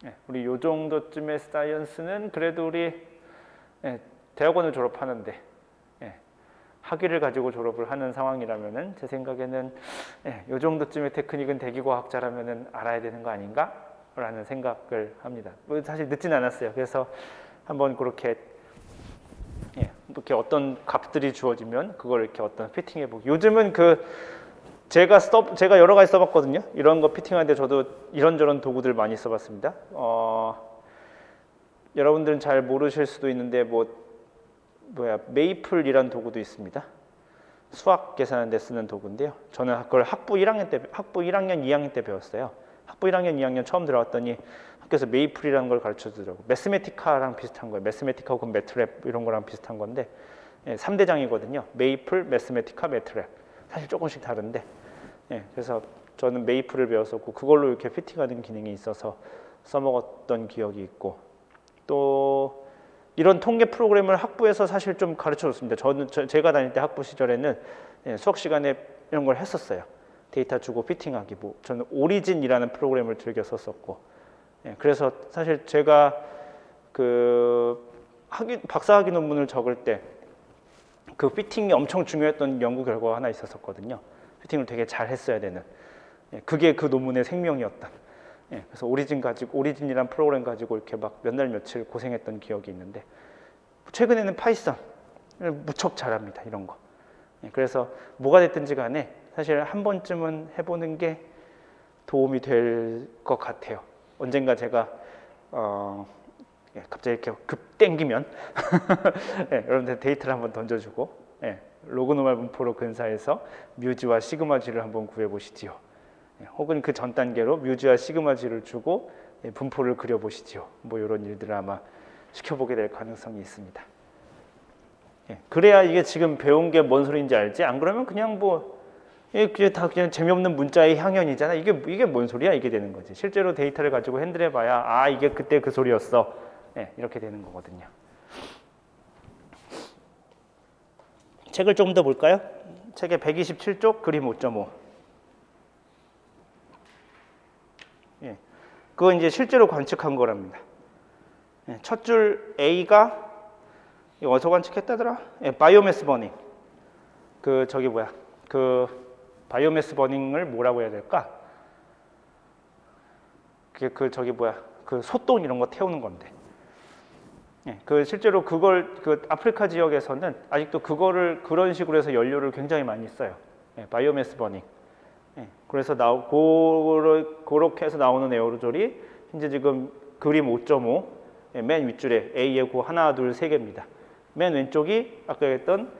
예, 우리 요 정도쯤의 사이언스는 그래도 우리 예, 대학원을 졸업하는데 예, 학위를 가지고 졸업을 하는 상황이라면은 제 생각에는 예, 요 정도쯤의 테크닉은 대기과학자라면은 알아야 되는 거 아닌가? 라는 생각을 합니다. 사실 늦진 않았어요. 그래서 한번 그렇게 예, 이렇게 어떤 값들이 주어지면 그걸 이렇게 어떤 피팅해 보기. 요즘은 제가 여러 가지 써봤거든요. 이런 거 피팅하는데 저도 이런저런 도구들 많이 써봤습니다. 여러분들은 잘 모르실 수도 있는데 메이플이란 도구도 있습니다. 수학 계산하는 데 쓰는 도구인데요. 저는 그걸 학부 1학년, 2학년 때 배웠어요. 학부 1학년, 2학년 처음 들어왔더니 학교에서 메이플이라는 걸 가르쳐 주더라고요. 매스메티카랑 비슷한 거예요. 매스메티카 혹은 매트랩 이런 거랑 비슷한 건데 3대장이거든요. 메이플, 매스메티카, 매트랩. 사실 조금씩 다른데 그래서 저는 메이플을 배웠었고 그걸로 이렇게 피팅하는 기능이 있어서 써먹었던 기억이 있고 또 이런 통계 프로그램을 학부에서 사실 좀 가르쳐줬습니다. 제가 다닐 때 학부 시절에는 수학 시간에 이런 걸 했었어요. 데이터 주고 피팅하기. 저는 오리진이라는 프로그램을 즐겨 썼었고 그래서 사실 제가 박사학위 논문을 적을 때 그 피팅이 엄청 중요했던 연구 결과가 하나 있었거든요. 피팅을 되게 잘 했어야 되는. 그게 그 논문의 생명이었다. 그래서 오리진이란 프로그램 가지고 이렇게 막 몇 날 며칠 고생했던 기억이 있는데 최근에는 파이썬을 무척 잘합니다. 이런 거. 그래서 뭐가 됐든지 간에 사실 한 번쯤은 해보는 게 도움이 될 것 같아요. 언젠가 제가 갑자기 이렇게 급 땡기면 여러분들 데이터를 한번 던져주고 로그 노멀 분포로 근사해서 뮤즈와 시그마 G를 한번 구해보시지요. 혹은 그 전 단계로 뮤즈와 시그마 G를 주고 분포를 그려보시지요. 이런 일들을 아마 시켜보게 될 가능성이 있습니다. 그래야 이게 지금 배운 게 뭔 소리인지 알지? 안 그러면 그냥 이게 다 그냥 재미없는 문자의 향연이잖아. 이게 뭔 소리야? 이게 되는 거지. 실제로 데이터를 가지고 핸들해봐야 이게 그때 그 소리였어. 이렇게 되는 거거든요. 책을 조금 더 볼까요? 책의 127쪽 그림 5.5. 그거 이제 실제로 관측한 거랍니다. 첫 줄 A가 어디서 관측했다더라? 바이오매스 버닝. 바이오매스 버닝을 뭐라고 해야 될까? 소똥 이런 거 태우는 건데. 실제로 그걸 아프리카 지역에서는 아직도 그런 식으로 해서 연료를 굉장히 많이 써요. 바이오매스 버닝. 그래서 그렇게 해서 나오는 에어로졸이 현재 지금 그림 5.5 맨 윗줄에 A의 고 하나, 둘, 세 개입니다. 맨 왼쪽이 아까 했던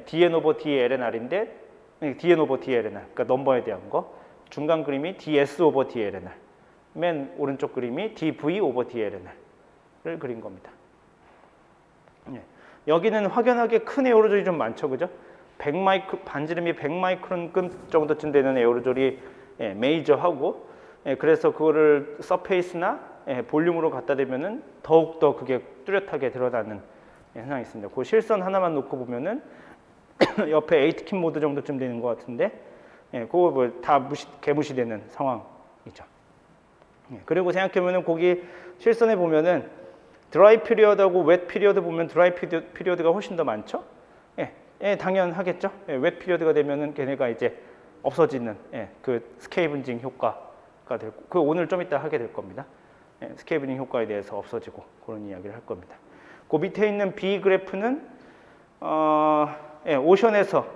DN 오버 DLNR인데 DN 오버 DLNR, 그러니까 넘버에 대한 거. 중간 그림이 DS 오버 DLNR. 맨 오른쪽 그림이 DV 오버 DLNR을 그린 겁니다. 여기는 확연하게 큰 에어로졸이 좀 많죠, 그죠? 반지름이 100마이크론급 정도쯤 되는 에어로졸이 메이저하고 그래서 그거를 서페이스나 볼륨으로 갖다 대면은 더욱더 그게 뚜렷하게 드러나는 현상이 있습니다. 그 실선 하나만 놓고 보면은 옆에 에이트킨 모드 정도쯤 되는 것 같은데 그거 다 개무시되는 상황이죠. 그리고 생각해보면 거기 실선에 보면은 드라이 피리어드하고 웻 피리어드 보면 드라이 피리어드가 훨씬 더 많죠? 예, 당연하겠죠? 예, 웻 피리어드가 되면은 걔네가 이제 없어지는 그 스케이븐징 효과가 되고, 그 오늘 좀 이따 하게 될 겁니다. 스케이븐징 효과에 대해서 없어지고 그런 이야기를 할 겁니다. 그 밑에 있는 B 그래프는 오션에서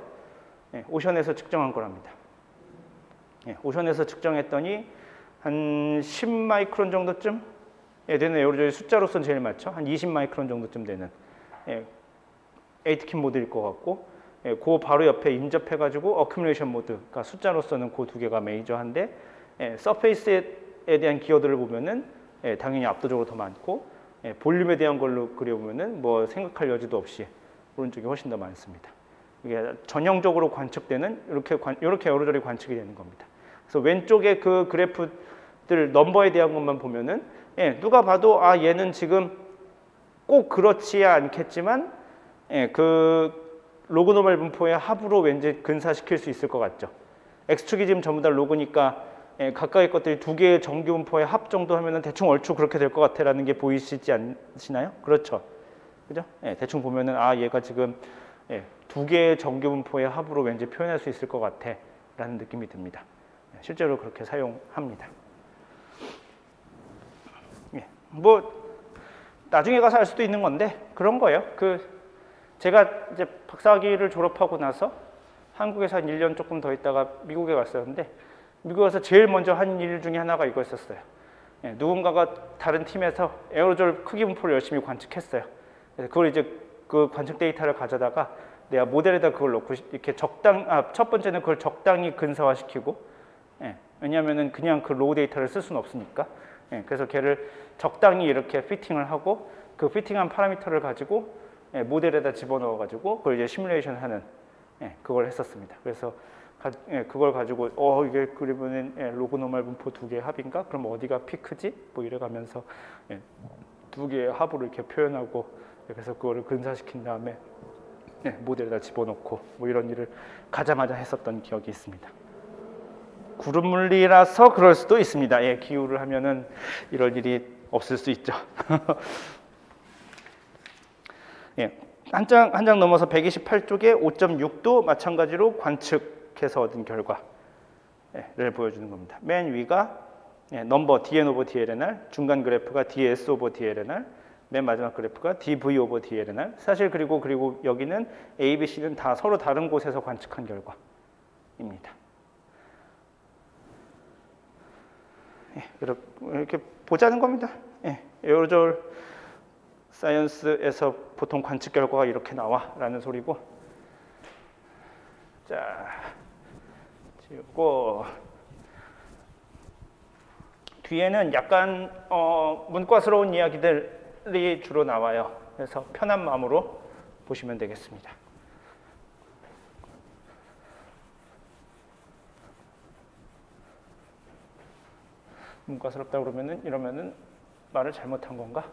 측정한 거랍니다. 오션에서 측정했더니 한 10 마이크론 정도쯤 되는 에어로졸이 숫자로서는 제일 많죠. 한 20 마이크론 정도쯤 되는 에이트킨 모드일 것 같고, 그 바로 옆에 인접해가지고 어큐뮬레이션 모드가 숫자로서는 그 두 개가 메이저한데, 서페이스에 대한 기여도를 보면은 당연히 압도적으로 더 많고, 볼륨에 대한 걸로 그려보면은 뭐 생각할 여지도 없이 오른쪽이 훨씬 더 많습니다. 이게 전형적으로 관측되는 이렇게 에어로졸이 관측이 되는 겁니다. 그래서 왼쪽에 그 그래프들 넘버에 대한 것만 보면은 누가 봐도 얘는 지금 꼭 그렇지 않겠지만 그 로그 노멀 분포의 합으로 왠지 근사시킬 수 있을 것 같죠. X축이 지금 전부 다 로그니까 각각의 것들이 두 개의 정규 분포의 합 정도 하면은 대충 얼추 그렇게 될 것 같아라는 게 보이시지 않으시나요? 그렇죠. 그죠? 대충 보면은 얘가 지금 두 개의 정규 분포의 합으로 왠지 표현할 수 있을 것 같아라는 느낌이 듭니다. 실제로 그렇게 사용합니다. 뭐 나중에 가서 알 수도 있는 건데 그런 거예요. 제가 이제 박사학위를 졸업하고 나서 한국에서 한 1년 조금 더 있다가 미국에 갔었는데, 미국에 가서 제일 먼저 한 일 중에 하나가 이거였었어요. 누군가가 다른 팀에서 에어로졸 크기 분포를 열심히 관측했어요. 그래서 그걸 이제 그 관측 데이터를 가져다가 내가 모델에다 그걸 넣고 이렇게 첫 번째는 그걸 적당히 근사화시키고, 왜냐하면은 그냥 그 로우 데이터를 쓸 수는 없으니까. 그래서 걔를 적당히 이렇게 피팅을 하고, 그 피팅한 파라미터를 가지고 모델에다 집어넣어 가지고 그걸 이제 시뮬레이션 하는 그걸 했었습니다. 그래서 그걸 가지고 이게 그러면은 로그 노멀 분포 두 개의 합인가? 그럼 어디가 피크지? 뭐 이래 가면서 두 개의 합으로 이렇게 표현하고, 그래서 그거를 근사시킨 다음에 모델에다 집어넣고 뭐 이런 일을 가자마자 했었던 기억이 있습니다. 구름 물리라서 그럴 수도 있습니다. 기후를 하면은 이럴 일이 없을 수 있죠. 한 장 넘어서 128쪽에 5.6도 마찬가지로 관측해서 얻은 결과를 보여주는 겁니다. 맨 위가 넘버 dn 오버 dlnr, 중간 그래프가 ds 오버 dlnr, 맨 마지막 그래프가 dv 오버 dlnr. 사실 그리고 여기는 a, b, c는 다 서로 다른 곳에서 관측한 결과입니다. 이렇게 보자는 겁니다. 에어로졸 사이언스에서 보통 관측 결과가 이렇게 나와라는 소리고, 자, 지우고 뒤에는 약간 문과스러운 이야기들이 주로 나와요. 그래서 편한 마음으로 보시면 되겠습니다. 문과스럽다 그러면은 이러면은 말을 잘못한 건가?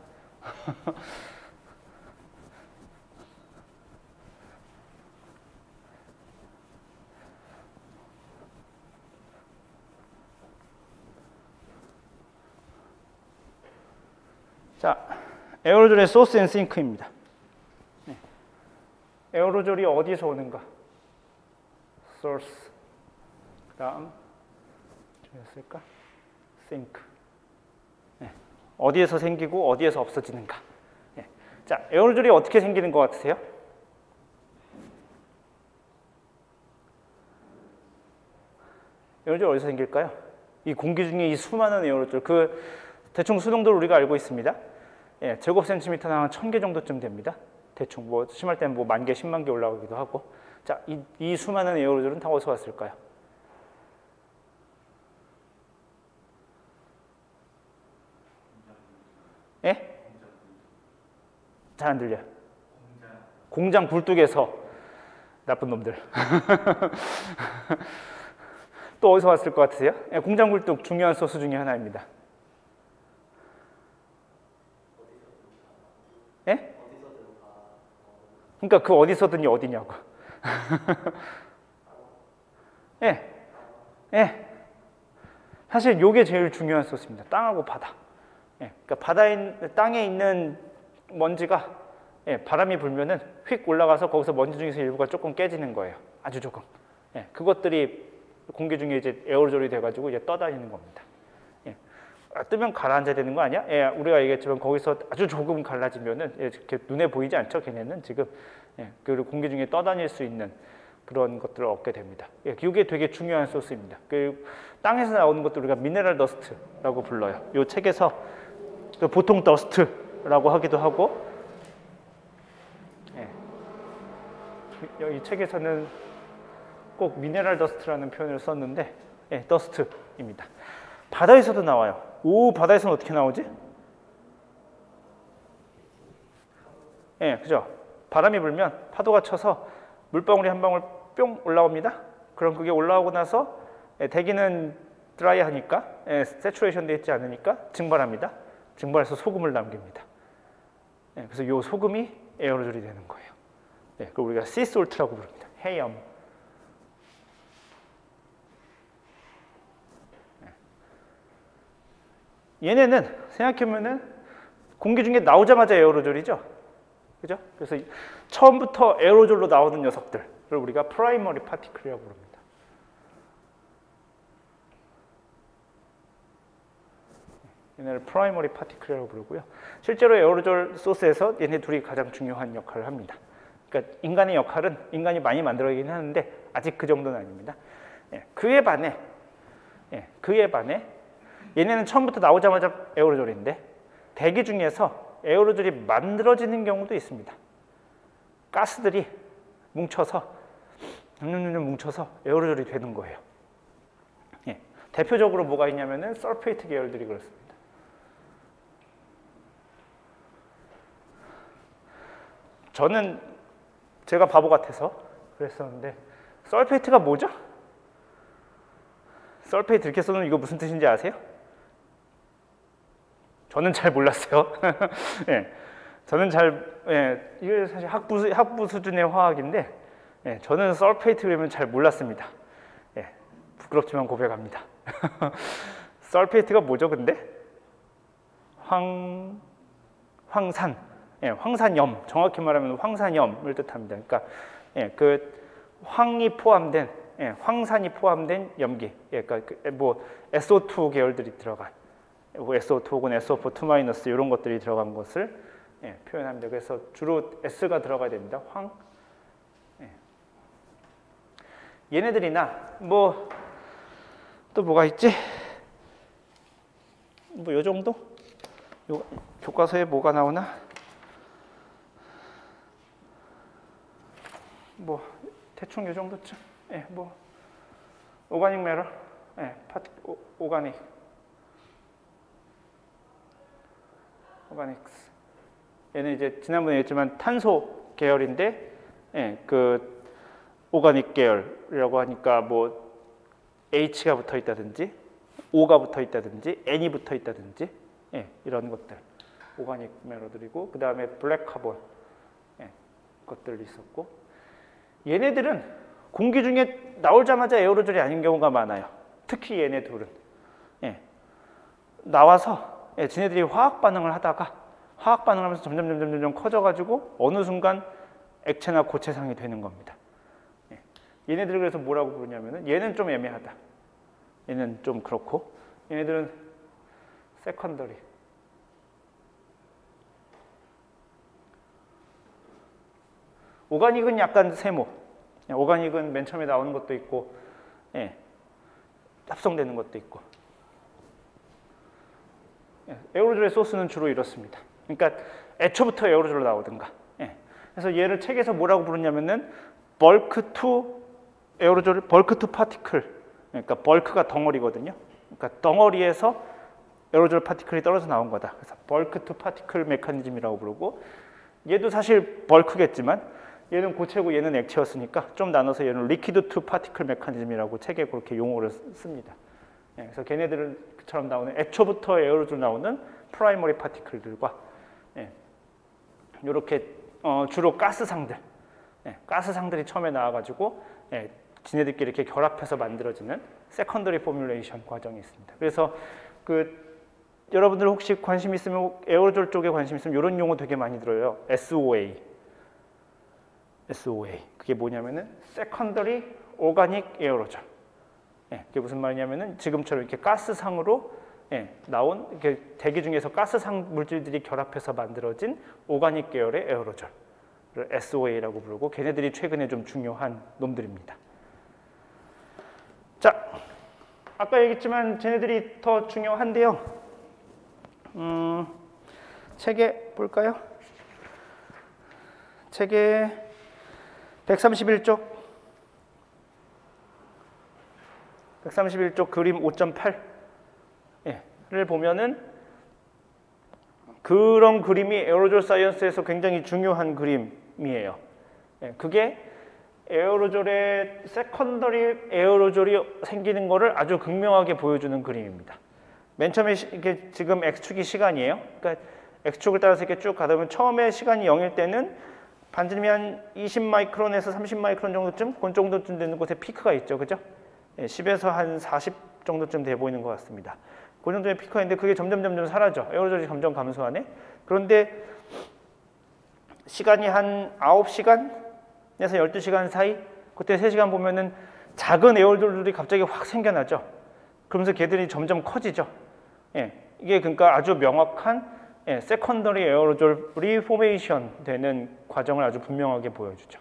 자, 에어로졸의 소스 앤 싱크입니다. 에어로졸이 어디서 오는가? 소스. 그다음 뭐였을까? 싱크. 어디에서 생기고 어디에서 없어지는가? 자, 에어로졸이 어떻게 생기는 것 같으세요? 에어로졸 어디서 생길까요? 이 공기 중에 이 수많은 에어로졸, 대충 수동도를 우리가 알고 있습니다. 제곱 센티미터당 한 1000개 정도쯤 됩니다. 대충 뭐 심할 때는 뭐 10,000개, 100,000개 올라가기도 하고. 자, 이 수많은 에어로졸은 다 어디서 왔을까요? 잘 안 들려요. 공장 굴뚝에서. 나쁜 놈들. 또 어디서 왔을 것 같으세요? 공장 굴뚝 중요한 소스 중에 하나입니다. 그러니까 그 어디서든이 어디냐고. 사실 이게 제일 중요한 소스입니다. 땅하고 바다. 그러니까 땅에 있는 먼지가 바람이 불면은 휙 올라가서 거기서 먼지 중에서 일부가 조금 깨지는 거예요. 아주 조금. 그것들이 공기 중에 이제 에어로졸이 돼가지고 이제 떠다니는 겁니다. 뜨면 가라앉아야 되는 거 아니야? 우리가 얘기했지만 거기서 아주 조금 갈라지면은 이렇게 눈에 보이지 않죠? 걔네는 지금. 그리고 공기 중에 떠다닐 수 있는 그런 것들을 얻게 됩니다. 이게 되게 중요한 소스입니다. 그 땅에서 나오는 것도 우리가 미네랄 더스트라고 불러요. 이 책에서 보통 더스트라고 하기도 하고, 이 책에서는 꼭 미네랄 더스트라는 표현을 썼는데, 더스트입니다. 바다에서도 나와요. 바다에서는 어떻게 나오지? 그죠? 바람이 불면 파도가 쳐서 물방울이 한 방울 뿅 올라옵니다. 그럼 그게 올라오고 나서 대기는 드라이하니까, 세츄레이션 되어 있지 않으니까 증발합니다. 증발해서 소금을 남깁니다. 그래서 이 소금이 에어로졸이 되는 거예요. 그걸 우리가 씨솔트라고 부릅니다. 해염. 얘네는 생각해보면은 공기 중에 나오자마자 에어로졸이죠. 그죠? 그래서 처음부터 에어로졸로 나오는 녀석들을 우리가 프라이머리 파티클이라고 부릅니다. 얘네를 프라이머리 파티클이라고 부르고요. 실제로 에어로졸 소스에서 얘네 둘이 가장 중요한 역할을 합니다. 그러니까 인간의 역할은 인간이 많이 만들어내긴 하는데 아직 그 정도는 아닙니다. 그에 반해 얘네는 처음부터 나오자마자 에어로졸인데 대기 중에서 에어로졸이 만들어지는 경우도 있습니다. 가스들이 뭉쳐서 에어로졸이 되는 거예요. 대표적으로 뭐가 있냐면은 설페이트 계열들이 그렇습니다. 저는 제가 바보 같아서 그랬었는데 설페이트가 뭐죠? 설페이트 이렇게 써놓은 이거 무슨 뜻인지 아세요? 저는 잘 몰랐어요. 저는 이게 사실 학부 수준의 화학인데, 저는 설페이트 그러면 잘 몰랐습니다. 부끄럽지만 고백합니다. 설페이트가 뭐죠, 근데? 황산, 황산염, 정확히 말하면 황산염을 뜻합니다. 그러니까 그 황이 포함된, 황산이 포함된 염기, 그러니까 뭐 SO2 계열들이 들어간. SO2 혹은 SO4 2- 이런 것들이 들어간 것을 표현합니다. 그래서 주로 S가 들어가야 됩니다. 얘네들이나 뭐 또 뭐가 있지? 뭐 요 정도? 교과서에 뭐가 나오나? 뭐 대충 요 정도쯤. 뭐 오가닉 매러, 오가닉스. 얘는 이제 지난번에 얘기했지만 탄소 계열인데, 그 오가닉 계열이라고 하니까 뭐 H가 붙어 있다든지, O가 붙어 있다든지, N이 붙어 있다든지, 이런 것들 오가닉 매러들이고, 그 다음에 블랙 카본 것들이 있었고, 얘네들은 공기 중에 나오자마자 에어로졸이 아닌 경우가 많아요. 특히 얘네 둘은 나와서 지네들이 화학 반응을 하다가 화학 반응을 하면서 점점 커져가지고 어느 순간 액체나 고체상이 되는 겁니다. 얘네들 그래서 뭐라고 부르냐면은, 얘는 좀 애매하다. 얘는 좀 그렇고, 얘네들은 세컨더리. 오가닉은 약간 세모. 오가닉은 맨 처음에 나오는 것도 있고, 합성되는 것도 있고. 에어로졸의 소스는 주로 이렇습니다. 그러니까 애초부터 에어로졸로 나오든가. 그래서 얘를 책에서 뭐라고 부르냐면은 벌크 투 에어로졸, 벌크 투 파티클. 그러니까 벌크가 덩어리거든요. 그러니까 덩어리에서 에어로졸 파티클이 떨어져 나온 거다. 그래서 벌크 투 파티클 메커니즘이라고 부르고, 얘도 사실 벌크겠지만 얘는 고체고 얘는 액체였으니까 좀 나눠서 얘는 리퀴드 투 파티클 메커니즘이라고 책에 그렇게 용어를 씁니다. 그래서 걔네들처럼 나오는 애초부터 에어로졸 나오는 프라이머리 파티클들과 이렇게 주로 가스상들이 처음에 나와가지고 지네들끼리 이렇게 결합해서 만들어지는 세컨더리 포뮬레이션 과정이 있습니다. 그래서 그 여러분들 혹시 관심 있으면 에어로졸 쪽에 관심 있으면 이런 용어 되게 많이 들어요. SOA. SOA. 그게 뭐냐면은 Secondary Organic Aerosol. 예, 그게 무슨 말이냐면은 지금처럼 이렇게 가스상으로 나온 이렇게 대기 중에서 가스상 물질들이 결합해서 만들어진 오가닉 계열의 에어로졸을 SOA라고 부르고 걔네들이 최근에 좀 중요한 놈들입니다. 자, 아까 얘기했지만 쟤네들이 더 중요한데요. 책에 볼까요? 책에 131쪽 그림 5.8를 보면은 그런 그림이 에어로졸 사이언스에서 굉장히 중요한 그림이에요. 그게 에어로졸의 세컨더리 에어로졸이 생기는 거를 아주 극명하게 보여주는 그림입니다. 맨 처음에 이게 지금 X축이 시간이에요. 그러니까 X축을 따라서 이렇게 쭉 가다 보면 처음에 시간이 0일 때는 반지름이 한 20마이크론에서 30마이크론 정도쯤, 그 정도쯤 되는 곳에 피크가 있죠. 그죠? 10에서 한 40 정도쯤 돼 보이는 것 같습니다. 그 정도의 피크가 있는데 그게 점점 사라져. 에어로졸이 점점 감소하네. 그런데 시간이 한 9시간에서 12시간 사이, 그때 3시간 보면은 작은 에어로졸들이 갑자기 확 생겨나죠. 그러면서 걔들이 점점 커지죠. 이게 그러니까 아주 명확한 세컨더리 에어로졸이 포메이션 되는 과정을 아주 분명하게 보여주죠.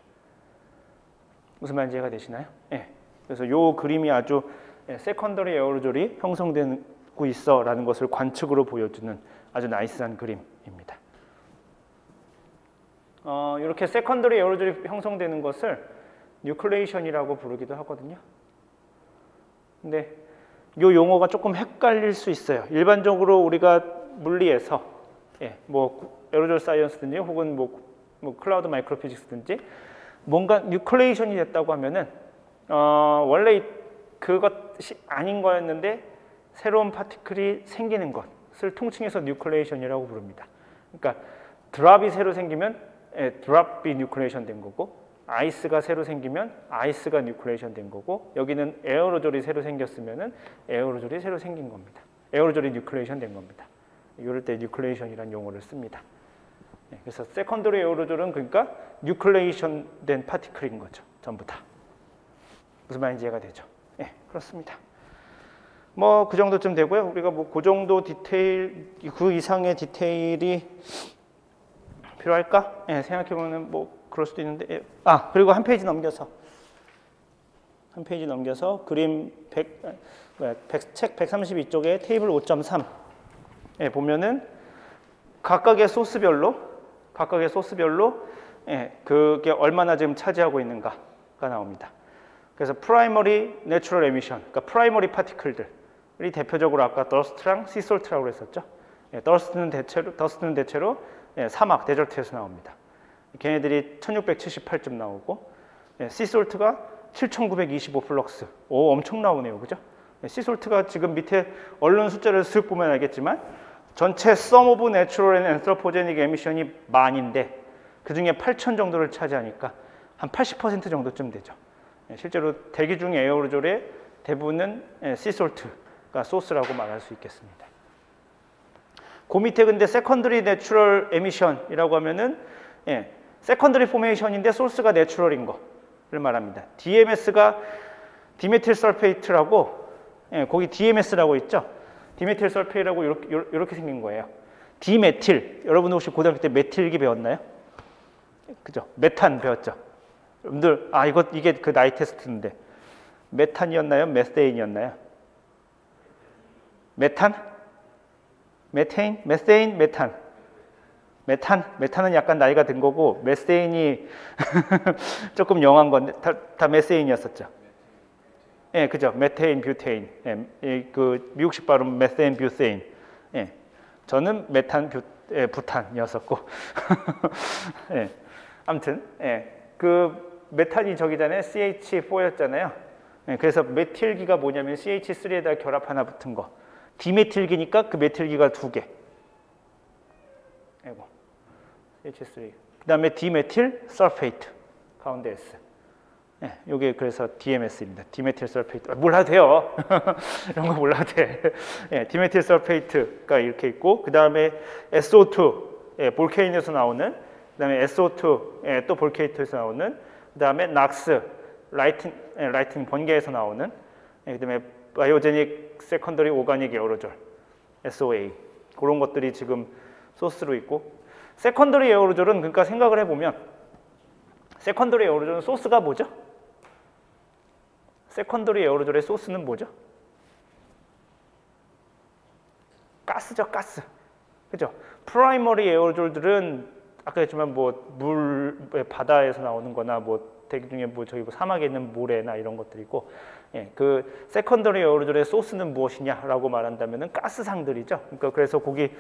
무슨 말인지 이해가 되시나요? 그래서 이 그림이 아주 세컨더리 에어로졸이 형성되고 있어라는 것을 관측으로 보여주는 아주 나이스한 그림입니다. 이렇게 세컨더리 에어로졸이 형성되는 것을 뉴클레이션이라고 부르기도 하거든요. 근데 이 용어가 조금 헷갈릴 수 있어요. 일반적으로 우리가 물리에서 뭐 에어로졸 사이언스든지 혹은 뭐 클라우드 마이크로피직스든지 뭔가 뉴클레이션이 됐다고 하면은 원래 그것이 아닌 거였는데 새로운 파티클이 생기는 것을 통칭해서 뉴클레이션이라고 부릅니다. 그러니까 드랍이 새로 생기면 드랍이 뉴클레이션 된 거고, 아이스가 새로 생기면 아이스가 뉴클레이션 된 거고, 여기는 에어로졸이 새로 생겼으면은 에어로졸이 새로 생긴 겁니다. 에어로졸이 뉴클레이션 된 겁니다. 이럴 때 뉴클레이션이라는 용어를 씁니다. 그래서 세컨더리 에어로졸은 그러니까 뉴클레이션 된 파티클인 거죠. 전부 다. 무슨 말인지 이해가 되죠? 그렇습니다. 뭐 그 정도쯤 되고요. 우리가 뭐 그 정도 디테일, 그 이상의 디테일이 필요할까? 생각해보면 뭐 그럴 수도 있는데. 그리고 한 페이지 넘겨서 그림 책 132쪽에 테이블 5.3에 보면은 각각의 소스별로 그게 얼마나 지금 차지하고 있는가가 나옵니다. 그래서 프라이머리 내추럴 에미션, 그러니까 프라이머리 파티클들이 대표적으로 아까 더스트랑 시솔트라고 했었죠. 더스트는 대체로 사막, 데저트에서 나옵니다. 걔네들이 1678쯤 나오고, 시솔트가 7925 플럭스. 오, 엄청 나오네요. 그죠? 시솔트가 지금 밑에 얼른 숫자를 쓱 보면 알겠지만 전체 sum of natural and anthropogenic emission이 만인데 그중에 8,000 정도를 차지하니까 한 80% 정도쯤 되죠. 실제로 대기 중 에어로졸의 대부분은 시솔트가 소스라고 말할 수 있겠습니다. 그 밑에 근데 세컨더리 내추럴 에미션이라고 하면은 세컨더리 포메이션인데 소스가 내추럴인 거를 말합니다. DMS가 디메틸 설페이트라고, 거기 DMS라고 있죠. 디메틸 설페이트라고 이렇게 생긴 거예요. 디메틸, 여러분 혹시 고등학교 때 메틸기 배웠나요? 그죠? 메탄 배웠죠. 여러분들 이게 그 나이 테스트인데 메탄이었나요? 메세인이었나요? 메탄? 메테인? 메세인? 메탄. 메탄은 약간 나이가 든 거고 메세인이 조금 영한 건데 다 메세인이었었죠. 그죠? 메테인, 뷰테인. 그 미국식 발음 메세인, 뷰세인. 저는 메탄, 부탄이었었고. 아무튼 그 메탄이 저기잖아요. CH4였잖아요. 그래서 메틸기가 뭐냐면 CH3에다 결합 하나 붙은 거. 디메틸기니까 그 메틸기가 2개. CH3. 그 다음에 디메틸 설페이트 가운데 S. 예, 요게 그래서 DMS입니다. 디메틸 설페이트. 몰라도 돼요. 이런 거 몰라도 돼. 예, 디메틸 설페이트가 이렇게 있고, 그 다음에 SO2, 예, 볼케인에서 나오는, 그 다음에 SO2, 예, 또 볼케이트에서 나오는, 그 다음에 낙스, 라이팅 번개에서 나오는, 예, 그 다음에 바이오제닉 세컨더리 오가닉 에어로졸, SOA. 그런 것들이 지금 소스로 있고, 세컨더리 에어로졸은 그러니까 생각을 해보면, 세컨더리 에어로졸은 소스가 뭐죠? 세컨더리 에어로졸의 소스는 뭐죠? 가스죠, 가스. 그죠? 프라이머리 에어로졸들은 아까 했지만 뭐 물, 바다에서 나오는 거나 뭐 대기 중에 뭐 저기 뭐 사막에 있는 모래나 이런 것들이고, 예, 그 세컨더리 에어로졸의 소스는 무엇이냐라고 말한다면은 가스상들이죠. 그러니까 그래서 거기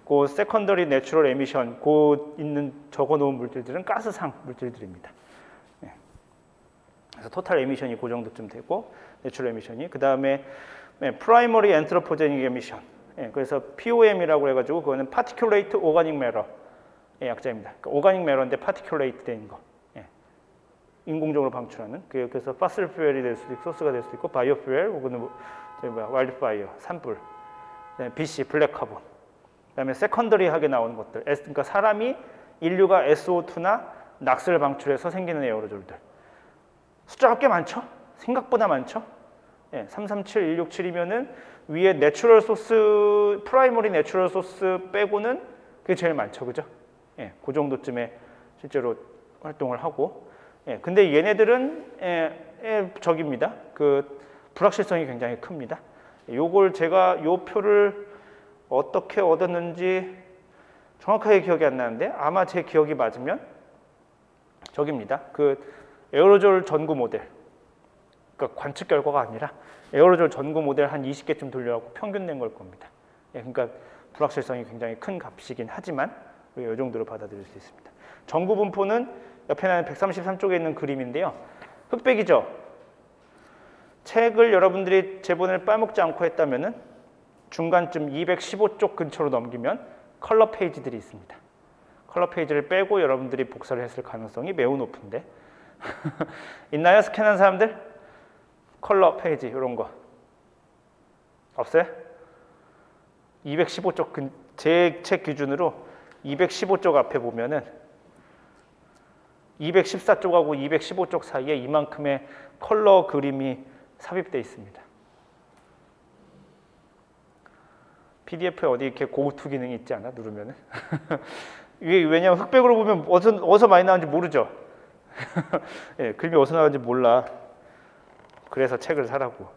그 세컨더리 내추럴 에미션 그 있는 적어 놓은 물질들은 가스상 물질들입니다. 예. 그래서 토탈 에미션이 그 정도쯤 되고 내추럴 에미션이 그 다음에 프라이머리 엔트로포제닉 에미션. 예, 그래서 POM이라고 해가지고 그거는 파티큘레이트 오가닉 매러 예, 약자입니다. 그러니까 오가닉 매러인데 파티큘레이트 된 거. 예. 인공적으로 방출하는. 그래서 파슬 퓨엘이 될 수도 있고 소스가 될 수도 있고 바이오 퓨엘 혹은 뭐 와일드 파이어 산불. 그다음에 BC 블랙 카본. 그다음에 세컨더리하게 나오는 것들. 그러니까 사람이 인류가 SO2나 낙스를 방출해서 생기는 에어로졸들. 숫자가 꽤 많죠? 생각보다 많죠? 예, 337, 167이면은 위에 내추럴 소스, 프라이머리 내추럴 소스 빼고는 그게 제일 많죠, 그죠? 예, 그 정도쯤에 실제로 활동을 하고, 예, 근데 얘네들은 적입니다. 그 불확실성이 굉장히 큽니다. 요걸 제가 요 표를 어떻게 얻었는지 정확하게 기억이 안 나는데 아마 제 기억이 맞으면 저깁니다. 그 에어로졸 전구 모델, 그러니까 관측 결과가 아니라 에어로졸 전구 모델 한 20개쯤 돌려갖고 평균 낸 걸 겁니다. 예, 그러니까 불확실성이 굉장히 큰 값이긴 하지만 이 정도로 받아들일 수 있습니다. 전구 분포는 옆에 133쪽에 있는 그림인데요. 흑백이죠. 책을 여러분들이 제본을 빠먹지 않고 했다면은 중간쯤 215쪽 근처로 넘기면 컬러 페이지들이 있습니다. 컬러 페이지를 빼고 여러분들이 복사를 했을 가능성이 매우 높은데 있나요? 스캔한 사람들? 컬러 페이지 이런 거 없어요? 215쪽 제 책 기준으로 215쪽 앞에 보면은 214쪽하고 215쪽 사이에 이만큼의 컬러 그림이 삽입되어 있습니다. PDF에 어디 이렇게 고투 기능이 있지 않아? 누르면은 이게 왜냐면 흑백으로 보면 어디서 많이 나오는지 모르죠. 예, 그림이 어디서 나오는지 몰라. 그래서 책을 사라고.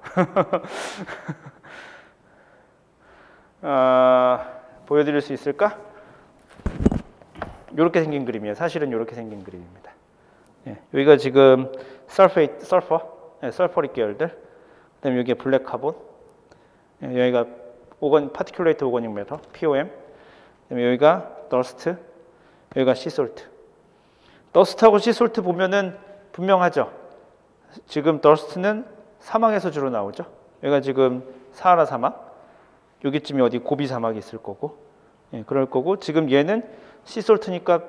보여드릴 수 있을까? 이렇게 생긴 그림이에요. 사실은 이렇게 생긴 그림입니다. 예, 여기가 지금 설퍼릭 계열들. 그다음에 여기가 블랙 카본. 예, 여기가 파티큘레이트 오거닉 매터, POM. 그다음에 여기가 더스트. 여기가 시솔트. 더스트하고 시솔트 보면은 분명하죠. 지금 더스트는 사막에서 주로 나오죠. 여기가 지금 사하라 사막. 여기쯤이 어디 고비 사막이 있을 거고, 예, 그럴 거고 지금 얘는 시솔트니까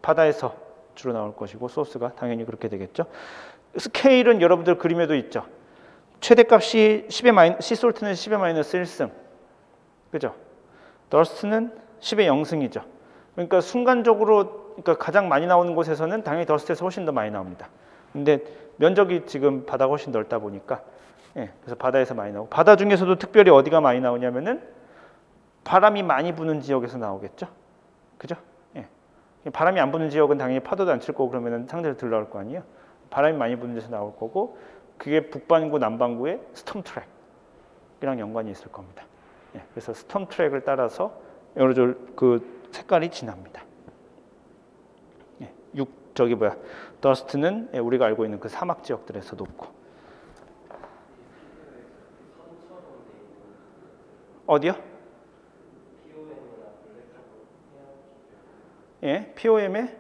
바다에서 주로 나올 것이고 소스가 당연히 그렇게 되겠죠. 스케일은 여러분들 그림에도 있죠. 최대값이 10의 시솔트는 10의 마이너스 1승, 그죠? 더스트는 10의 0승이죠. 그러니까 순간적으로 그러니까 가장 많이 나오는 곳에서는 당연히 더스트에서 훨씬 더 많이 나옵니다. 근데 면적이 지금 바다가 훨씬 넓다 보니까 예, 그래서 바다에서 많이 나오고 바다 중에서도 특별히 어디가 많이 나오냐면은 바람이 많이 부는 지역에서 나오겠죠, 그죠? 예, 바람이 안 부는 지역은 당연히 파도도 안 칠 거고 그러면은 상대로 덜 나올 거 아니에요. 바람이 많이 부는 데서 나올 거고 그게 북반구 남반구의 스톰 트랙이랑 연관이 있을 겁니다. 예, 그래서 스톰 트랙을 따라서 에어로졸 그 색깔이 진합니다. 예, 더스트는 예, 우리가 알고 있는 그 사막 지역들에서 높고. 어디요? 예, POM에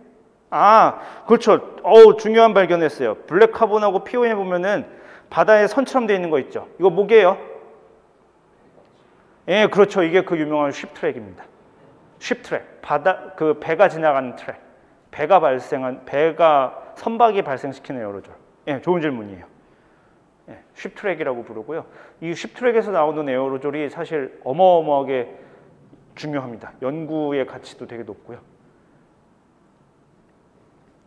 그렇죠. 중요한 발견했어요. 블랙 카본하고 POM 보면은 바다에 선처럼 돼 있는 거 있죠. 이거 뭐게요? 예, 그렇죠. 이게 그 유명한 쉽트랙입니다. 쉽트랙, 바다 그 배가 지나가는 트랙, 배가 선박이 발생시키는 에어로졸. 예, 좋은 질문이에요. 예, 쉽트랙이라고 부르고요. 이 쉽트랙에서 나오는 에어로졸이 사실 어마어마하게 중요합니다. 연구의 가치도 되게 높고요.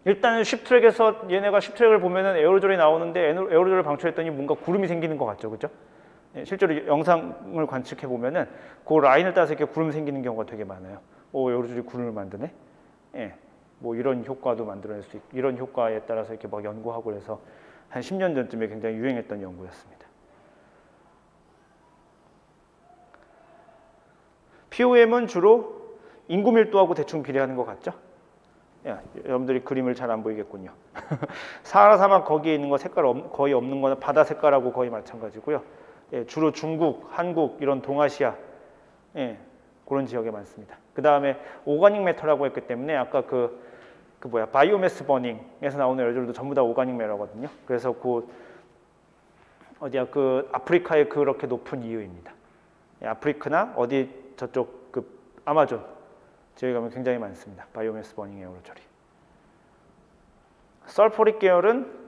일단은 쉽트랙에서 얘네가 쉽트랙을 보면은 에어로졸이 나오는데 에어로졸을 방출했더니 뭔가 구름이 생기는 것 같죠, 그죠? 예, 실제로 영상을 관측해 보면은 그 라인을 따라서 이렇게 구름 생기는 경우가 되게 많아요. 오, 에어로졸이 구름을 만드네. 예, 뭐 이런 효과도 만들어낼 수 있고 이런 효과에 따라서 이렇게 막 연구하고 그래서 한 10년 전쯤에 굉장히 유행했던 연구였습니다. POM은 주로 인구 밀도하고 대충 비례하는 것 같죠? 야, 여러분들이 그림을 잘 안 보이겠군요. 사하라 사막 거기에 있는 거 색깔 거의 없는 거는 바다 색깔하고 거의 마찬가지고요. 예, 주로 중국, 한국 이런 동아시아 예, 그런 지역에 많습니다. 그 다음에 오가닉 매터라고 했기 때문에 아까 그 바이오매스 버닝에서 나오는 에어로졸도 전부 다 오가닉 매터거든요. 그래서 그 어디야 그 아프리카에 그렇게 높은 이유입니다. 예, 아프리카나 어디 저쪽 그 아마존 지역에 가면 굉장히 많습니다. 바이오매스 버닝 에어로졸이. 설포릭 계열은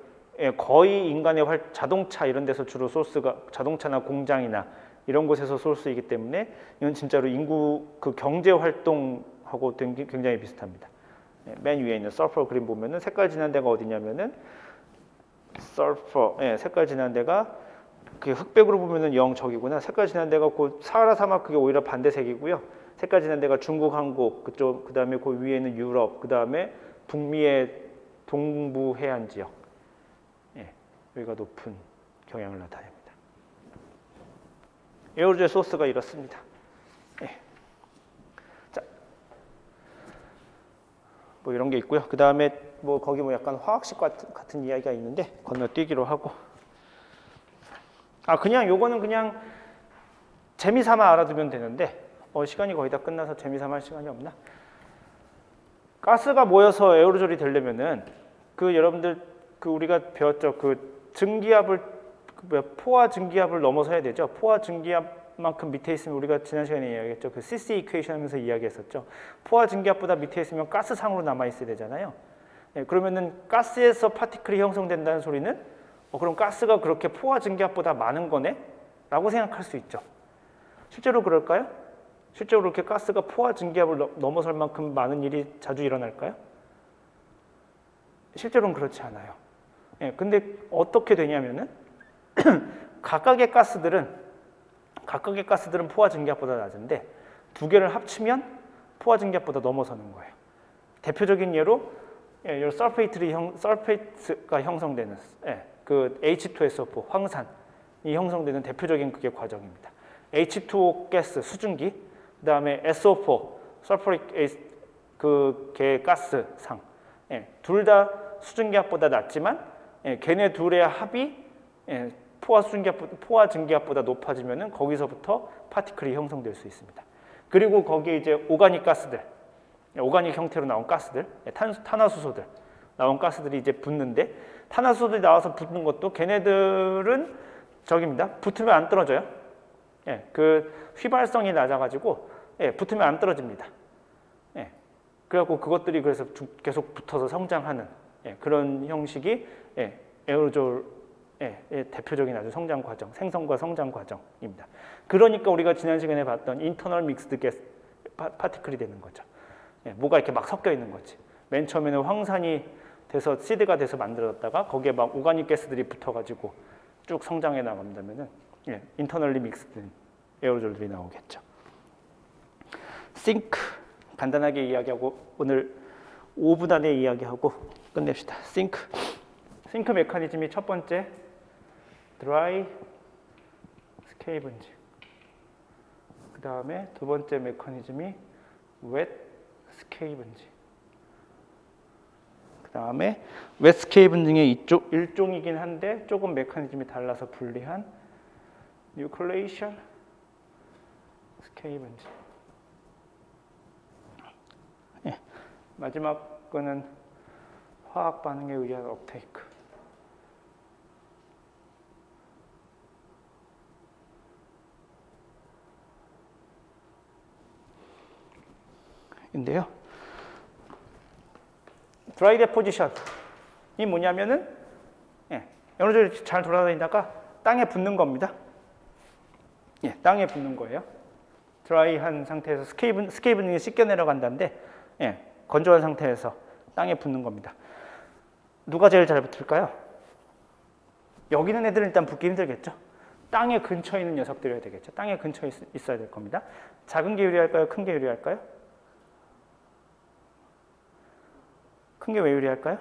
거의 인간의 자동차 이런 데서 주로 소스가 자동차나 공장이나 이런 곳에서 소스이기 때문에 이건 진짜로 인구 그 경제 활동하고 굉장히 비슷합니다. 맨 위에 있는 설퍼 그림 보면은 색깔 진한 데가 어디냐면은 설퍼 색깔 진한 데가 그 흑백으로 보면은 저기구나. 색깔 진한 데가 그 사하라 사막 그게 오히려 반대색이고요. 색깔 진한 데가 중국, 한국 그쪽 그다음에 그 위에는 유럽 그다음에 북미의 동부 해안 지역 여기가 높은 경향을 나타냅니다. 에어로졸 소스가 이렇습니다. 자, 뭐 이런 게 있고요. 그 다음에 뭐 거기 뭐 약간 화학식 같은 이야기가 있는데 건너뛰기로 하고. 그냥 요거는 그냥 재미삼아 알아두면 되는데 시간이 거의 다 끝나서 재미삼아 할 시간이 없나? 가스가 모여서 에어로졸이 되려면은 그 여러분들 그 우리가 배웠죠. 그 증기압을 포화 증기압을 넘어서야 되죠. 포화 증기압만큼 밑에 있으면 우리가 지난 시간에 이야기했죠. 그 CC 이퀘이션 하면서 이야기했었죠. 포화 증기압보다 밑에 있으면 가스상으로 남아 있어야 되잖아요. 그러면은 가스에서 파티클이 형성된다는 소리는 그럼 가스가 그렇게 포화 증기압보다 많은 거네? 라고 생각할 수 있죠. 실제로 그럴까요? 실제로 그렇게 가스가 포화 증기압을 넘어설 만큼 많은 일이 자주 일어날까요? 실제로는 그렇지 않아요. 근데 어떻게 되냐면은 각각의 가스들은 포화 증기압보다 낮은데 두 개를 합치면 포화 증기압보다 넘어서는 거예요. 대표적인 예로 설페이트가 형성되는 그 H2SO4 황산이 형성되는 대표적인 그게 과정입니다. H2O 가스 수증기, 그다음에 SO4 설포릭 그 가스상 둘 다 수증기압보다 낮지만 걔네 둘의 합이 포화 증기압보다 높아지면은 거기서부터 파티클이 형성될 수 있습니다. 그리고 거기에 이제 오가닉 가스들, 오가닉 형태로 나온 가스들, 탄화수소들 나온 가스들이 이제 붙는데 탄화수소들이 나와서 붙는 것도 걔네들은 저기입니다. 붙으면 안 떨어져요. 그 휘발성이 낮아가지고 붙으면 안 떨어집니다. 그래갖고 그것들이 그래서 계속 붙어서 성장하는 그런 형식이 에어로졸의 대표적인 아주 성장 과정, 생성과 성장 과정입니다. 그러니까 우리가 지난 시간에 봤던 인터널 믹스드 가스 파티클이 되는 거죠. 뭐가 이렇게 막 섞여 있는 거지. 맨 처음에는 황산이 돼서 시드가 돼서 만들어졌다가 거기에 막 오가닉 가스들이 붙어가지고 쭉 성장해 나간다면은 인터널리 믹스드 에어로졸들이 나오겠죠. 싱크 간단하게 이야기하고 오늘 5분 안에 이야기하고 끝냅시다. 싱크 메커니즘이 첫 번째 드라이 스케이븐지, 그 다음에 두 번째 메커니즘이 웻 스케이븐지, 그 다음에 웻 스케이븐징의 일종이긴 한데 조금 메커니즘이 달라서 불리한 뉴클레이션 스케이븐지. 마지막 거는 화학 반응에 의한 업테이크. 인데요. 드라이 데포지션이 뭐냐면은 에어로졸이 이렇게 잘 돌아다니다가 땅에 붙는 겁니다. 예, 땅에 붙는 거예요. 드라이한 상태에서 스케이브닝이 씻겨 내려간다는데, 예, 건조한 상태에서 땅에 붙는 겁니다. 누가 제일 잘 붙을까요? 여기 있는 애들은 일단 붙기 힘들겠죠. 땅에 근처에 있는 녀석들이어야 되겠죠. 땅에 근처에 있어야 될 겁니다. 작은 게 유리할까요? 큰 게 유리할까요? 큰 게 왜 유리할까요?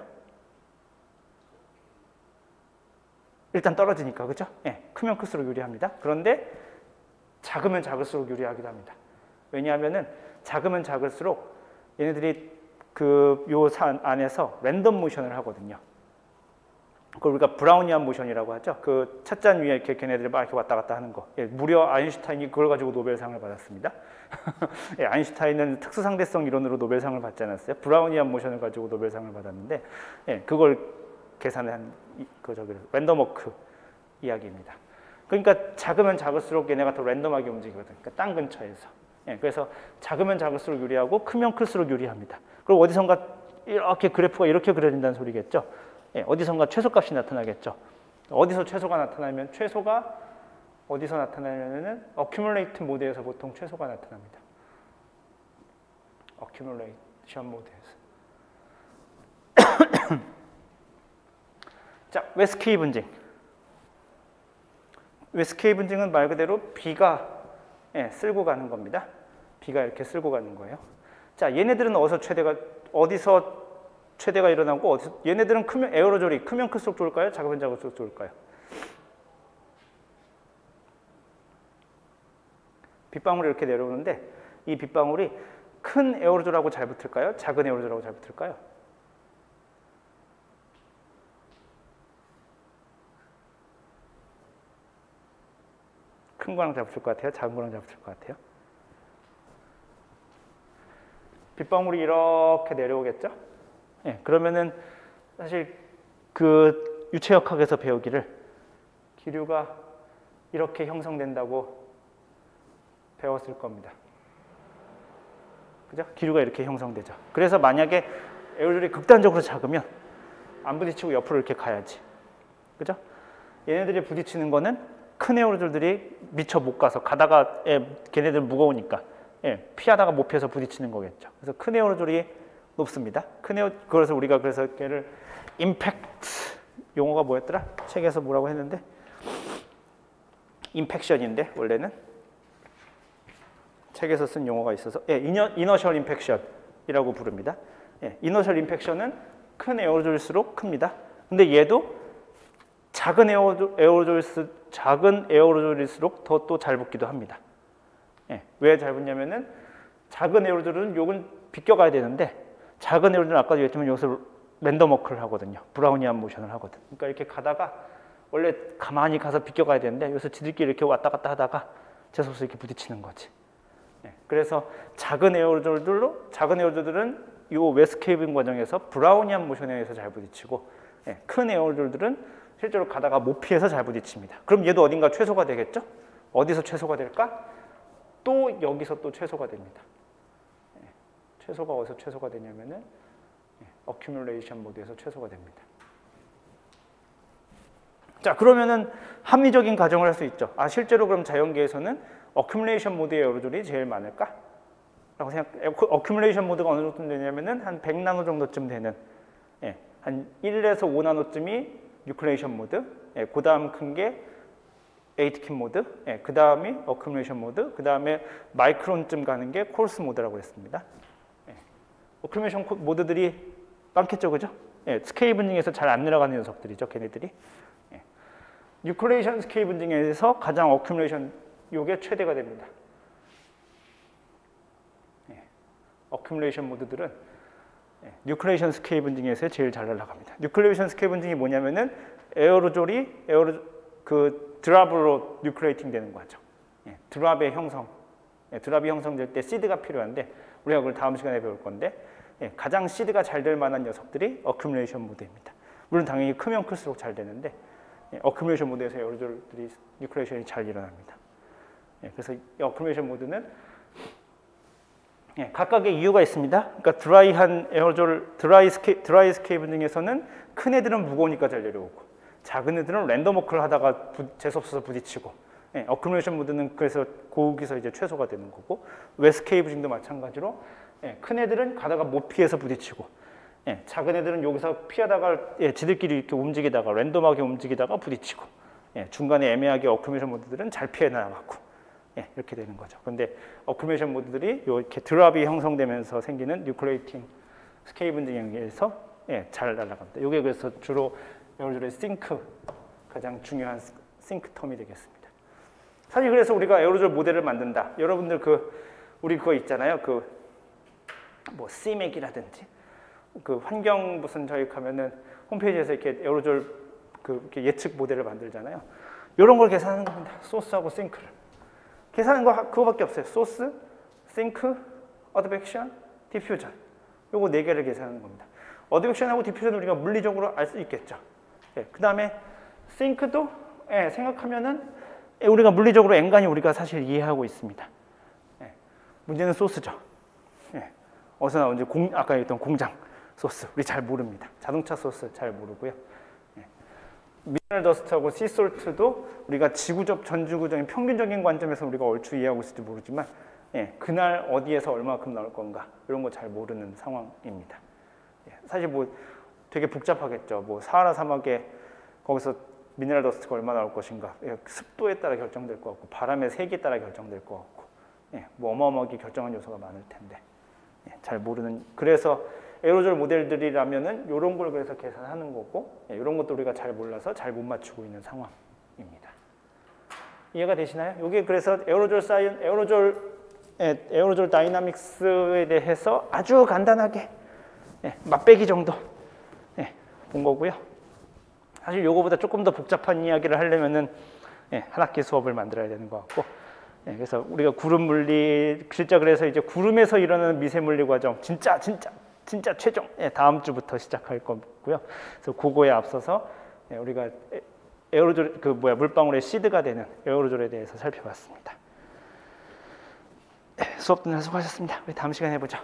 일단 떨어지니까, 그죠? 예, 크면 클수록 유리합니다. 그런데 작으면 작을수록 유리하기도 합니다. 왜냐하면은 작으면 작을수록 얘네들이 요 산 안에서 랜덤 모션을 하거든요. 그걸 우리가 브라우니안 모션이라고 하죠. 그 찻잔 위에 이렇게 걔네들이 막 이렇게 왔다 갔다 하는 거. 예, 무려 아인슈타인이 그걸 가지고 노벨상을 받았습니다. 예, 아인슈타인은 특수상대성 이론으로 노벨상을 받지 않았어요. 브라우니안 모션을 가지고 노벨상을 받았는데, 예, 그걸 계산한 랜덤 워크 이야기입니다. 그러니까 작으면 작을수록 얘네가 더 랜덤하게 움직이거든요. 그러니까 땅 근처에서. 예, 그래서 작으면 작을수록 유리하고 크면 클수록 유리합니다. 그리고 어디선가 이렇게 그래프가 이렇게 그려진다는 소리겠죠. 예, 어디선가 최소값이 나타나겠죠. 어디서 최소가 나타나면 최소가 어디서 나타나냐면은 어큐뮬레이트 모드에서 보통 최소가 나타납니다. 어큐뮬레이션 모드에서. 자, 웨스케이 분징. 웨스케이 분징은 말 그대로 비가, 예, 쓸고 가는 겁니다. 비가 이렇게 쓸고 가는 거예요. 자, 얘네들은 어디서 최대가 일어나고 얘네들은 에어로졸이 크면 클수록 좋을까요? 작으면 작을수록 좋을까요? 빗방울이 이렇게 내려오는데 이 빗방울이 큰 에어로졸하고 잘 붙을까요? 작은 에어로졸하고 잘 붙을까요? 큰 거랑 잘 붙을 것 같아요? 작은 거랑 잘 붙을 것 같아요? 빗방울이 이렇게 내려오겠죠? 예, 그러면은 사실 그 유체역학에서 배우기를 기류가 이렇게 형성된다고 배웠을 겁니다. 그죠? 기류가 이렇게 형성되죠. 그래서 만약에 에어로졸이 극단적으로 작으면 안 부딪히고 옆으로 이렇게 가야지. 그죠? 얘네들이 부딪히는 거는 큰 에어로졸들이 미처 못 가서 가다가 걔네들 무거우니까 피하다가 못 피해서 부딪히는 거겠죠. 그래서 큰 에어로졸이 높습니다. 그래서 우리가 걔를 임팩트 용어가 뭐였더라? 책에서 뭐라고 했는데 임팩션인데 원래는 책에서 쓴 용어가 있어서 이너셜 임팩션이라고 부릅니다. 이너셜 임팩션은 큰 에어로졸일수록 큽니다. 근데 얘도 작은 에어로졸일수록 더 또 잘 붙기도 합니다. 왜 잘 붙냐면은 작은 에어로졸은 요건 비껴가야 되는데 작은 에어로졸은 아까도 얘기했지만 여기서 랜덤 워크를 하거든요. 브라우니안 모션을 하거든. 그러니까 이렇게 가다가 원래 가만히 가서 비껴가야 되는데 여기서 지들끼리 이렇게 왔다 갔다 하다가 재수없이 이렇게 부딪히는 거지. 그래서 작은 에어로졸들은 이 웨스케이빙 과정에서 브라우니안 모션에 의해서 잘 부딪히고 큰 에어로졸들은 실제로 가다가 못 피해서 잘 부딪힙니다. 그럼 얘도 어딘가 최소가 되겠죠? 어디서 최소가 될까? 또 여기서 또 최소가 됩니다. 최소가 어디서 최소가 되냐면은 어큐뮬레이션 모드에서 최소가 됩니다. 자, 그러면은 합리적인 가정을 할 수 있죠. 아, 실제로 그럼 자연계에서는 어큐뮬레이션 모드의 에어로졸이 제일 많을까? 라고 어큐뮬레이션 모드가 어느 정도 되냐면은 한 100나노 정도쯤 되는, 한 1에서 5나노쯤이 뉴클레이션 모드, 그 다음 큰 게 에이트킨 모드, 그 다음이 어큐뮬레이션 모드, 그 다음에 마이크론쯤 가는 게 콜스 모드라고 했습니다. 어큐뮬레이션 모드들이 많겠죠, 그죠? 스케일 분징에서 잘 안 내려가는 녀석들이죠, 걔네들이. 뉴클레이션 스케일 분징에서 가장 어큐뮬레이션 요게 최대가 됩니다. 어큐뮬레이션 모드들은 뉴클레이션 스케일 분징에서 제일 잘 날아갑니다. 뉴클레이션 스케일 분징이 뭐냐면은 에어로졸이 드랍으로 뉴클레이팅 되는 거죠. 드랍의 형성. 드랍이 형성될 때 시드가 필요한데 우리가 그걸 다음 시간에 배울 건데 가장 시드가 잘 될 만한 녀석들이 어큐뮬레이션 모드입니다. 물론 당연히 크면 클수록 잘 되는데 어큐뮬레이션 모드에서 에어로졸들이 뉴클레이션이 잘 일어납니다. 그래서 이 어큐뮬레이션 모드는 각각의 이유가 있습니다. 그러니까 드라이 스케일 분징에서는 큰 애들은 무거우니까 잘 내려오고 작은 애들은 랜덤 워크를 하다가 재수없어서 부딪히고, 어큐뮬레이션 모드는 그래서 거기서 이제 최소가 되는 거고, 웨스케이브징도 마찬가지로 큰 애들은 가다가 못 피해서 부딪히고, 작은 애들은 여기서 피하다가 지들끼리 이렇게 움직이다가 랜덤하게 움직이다가 부딪히고, 중간에 애매하게 어큐뮬레이션 모드들은 잘 피해 나가고, 이렇게 되는 거죠. 근데 어큐뮬레이션 모드들이 이렇게 드랍이 형성되면서 생기는 뉴클레이팅 스케이븐징에 의해서 잘 날아갑니다. 이게 그래서 주로 에어로졸의 싱크, 가장 중요한 싱크 텀이 되겠습니다. 사실 그래서 우리가 에어로졸 모델을 만든다. 여러분들 우리 그거 있잖아요. 뭐 CMAC이라든지 환경 무슨 저희 가면은 홈페이지에서 이렇게 에어로졸 이렇게 예측 모델을 만들잖아요. 이런 걸 계산하는 겁니다. 소스하고 싱크를 계산하는 거 그거밖에 없어요. 소스, 싱크, 어드벡션, 디퓨전. 요거 4개를 계산하는 겁니다. 어드벡션하고 디퓨전은 우리가 물리적으로 알 수 있겠죠. 그 다음에 싱크도 생각하면은 우리가 물리적으로 엔간히 우리가 사실 이해하고 있습니다. 문제는 소스죠. 어디서 나온지 아까 얘기했던 공장 소스 우리 잘 모릅니다. 자동차 소스 잘 모르고요. 미네랄 더스트하고 시솔트도 우리가 지구적 전지구적인 평균적인 관점에서 우리가 얼추 이해하고 있을지 모르지만 그날 어디에서 얼마큼 나올 건가 이런 거 잘 모르는 상황입니다. 사실 뭐 되게 복잡하겠죠. 뭐 사하라 사막에 거기서 미네랄 더스트가 얼마 나올 것인가 습도에 따라 결정될 것 같고 바람의 색에 따라 결정될 것 같고 뭐 어마어마하게 결정한 요소가 많을 텐데 잘 모르는. 그래서 에어로졸 모델들이라면은 이런 걸 그래서 계산하는 거고 이런 것도 우리가 잘 몰라서 잘 못 맞추고 있는 상황입니다. 이해가 되시나요? 이게 그래서 에어로졸 다이나믹스에 대해서 아주 간단하게 맛배기 정도 본 거고요. 사실 요거보다 조금 더 복잡한 이야기를 하려면은 한 학기 수업을 만들어야 되는 것 같고, 그래서 우리가 구름 물리 진짜 그래서 이제 구름에서 일어나는 미세 물리 과정 진짜 최종 다음 주부터 시작할 거고요. 그래서 그거에 앞서서 우리가 에어로졸 물방울의 시드가 되는 에어로졸에 대해서 살펴봤습니다. 수업 듣는 수고하셨습니다. 우리 다음 시간에 보죠.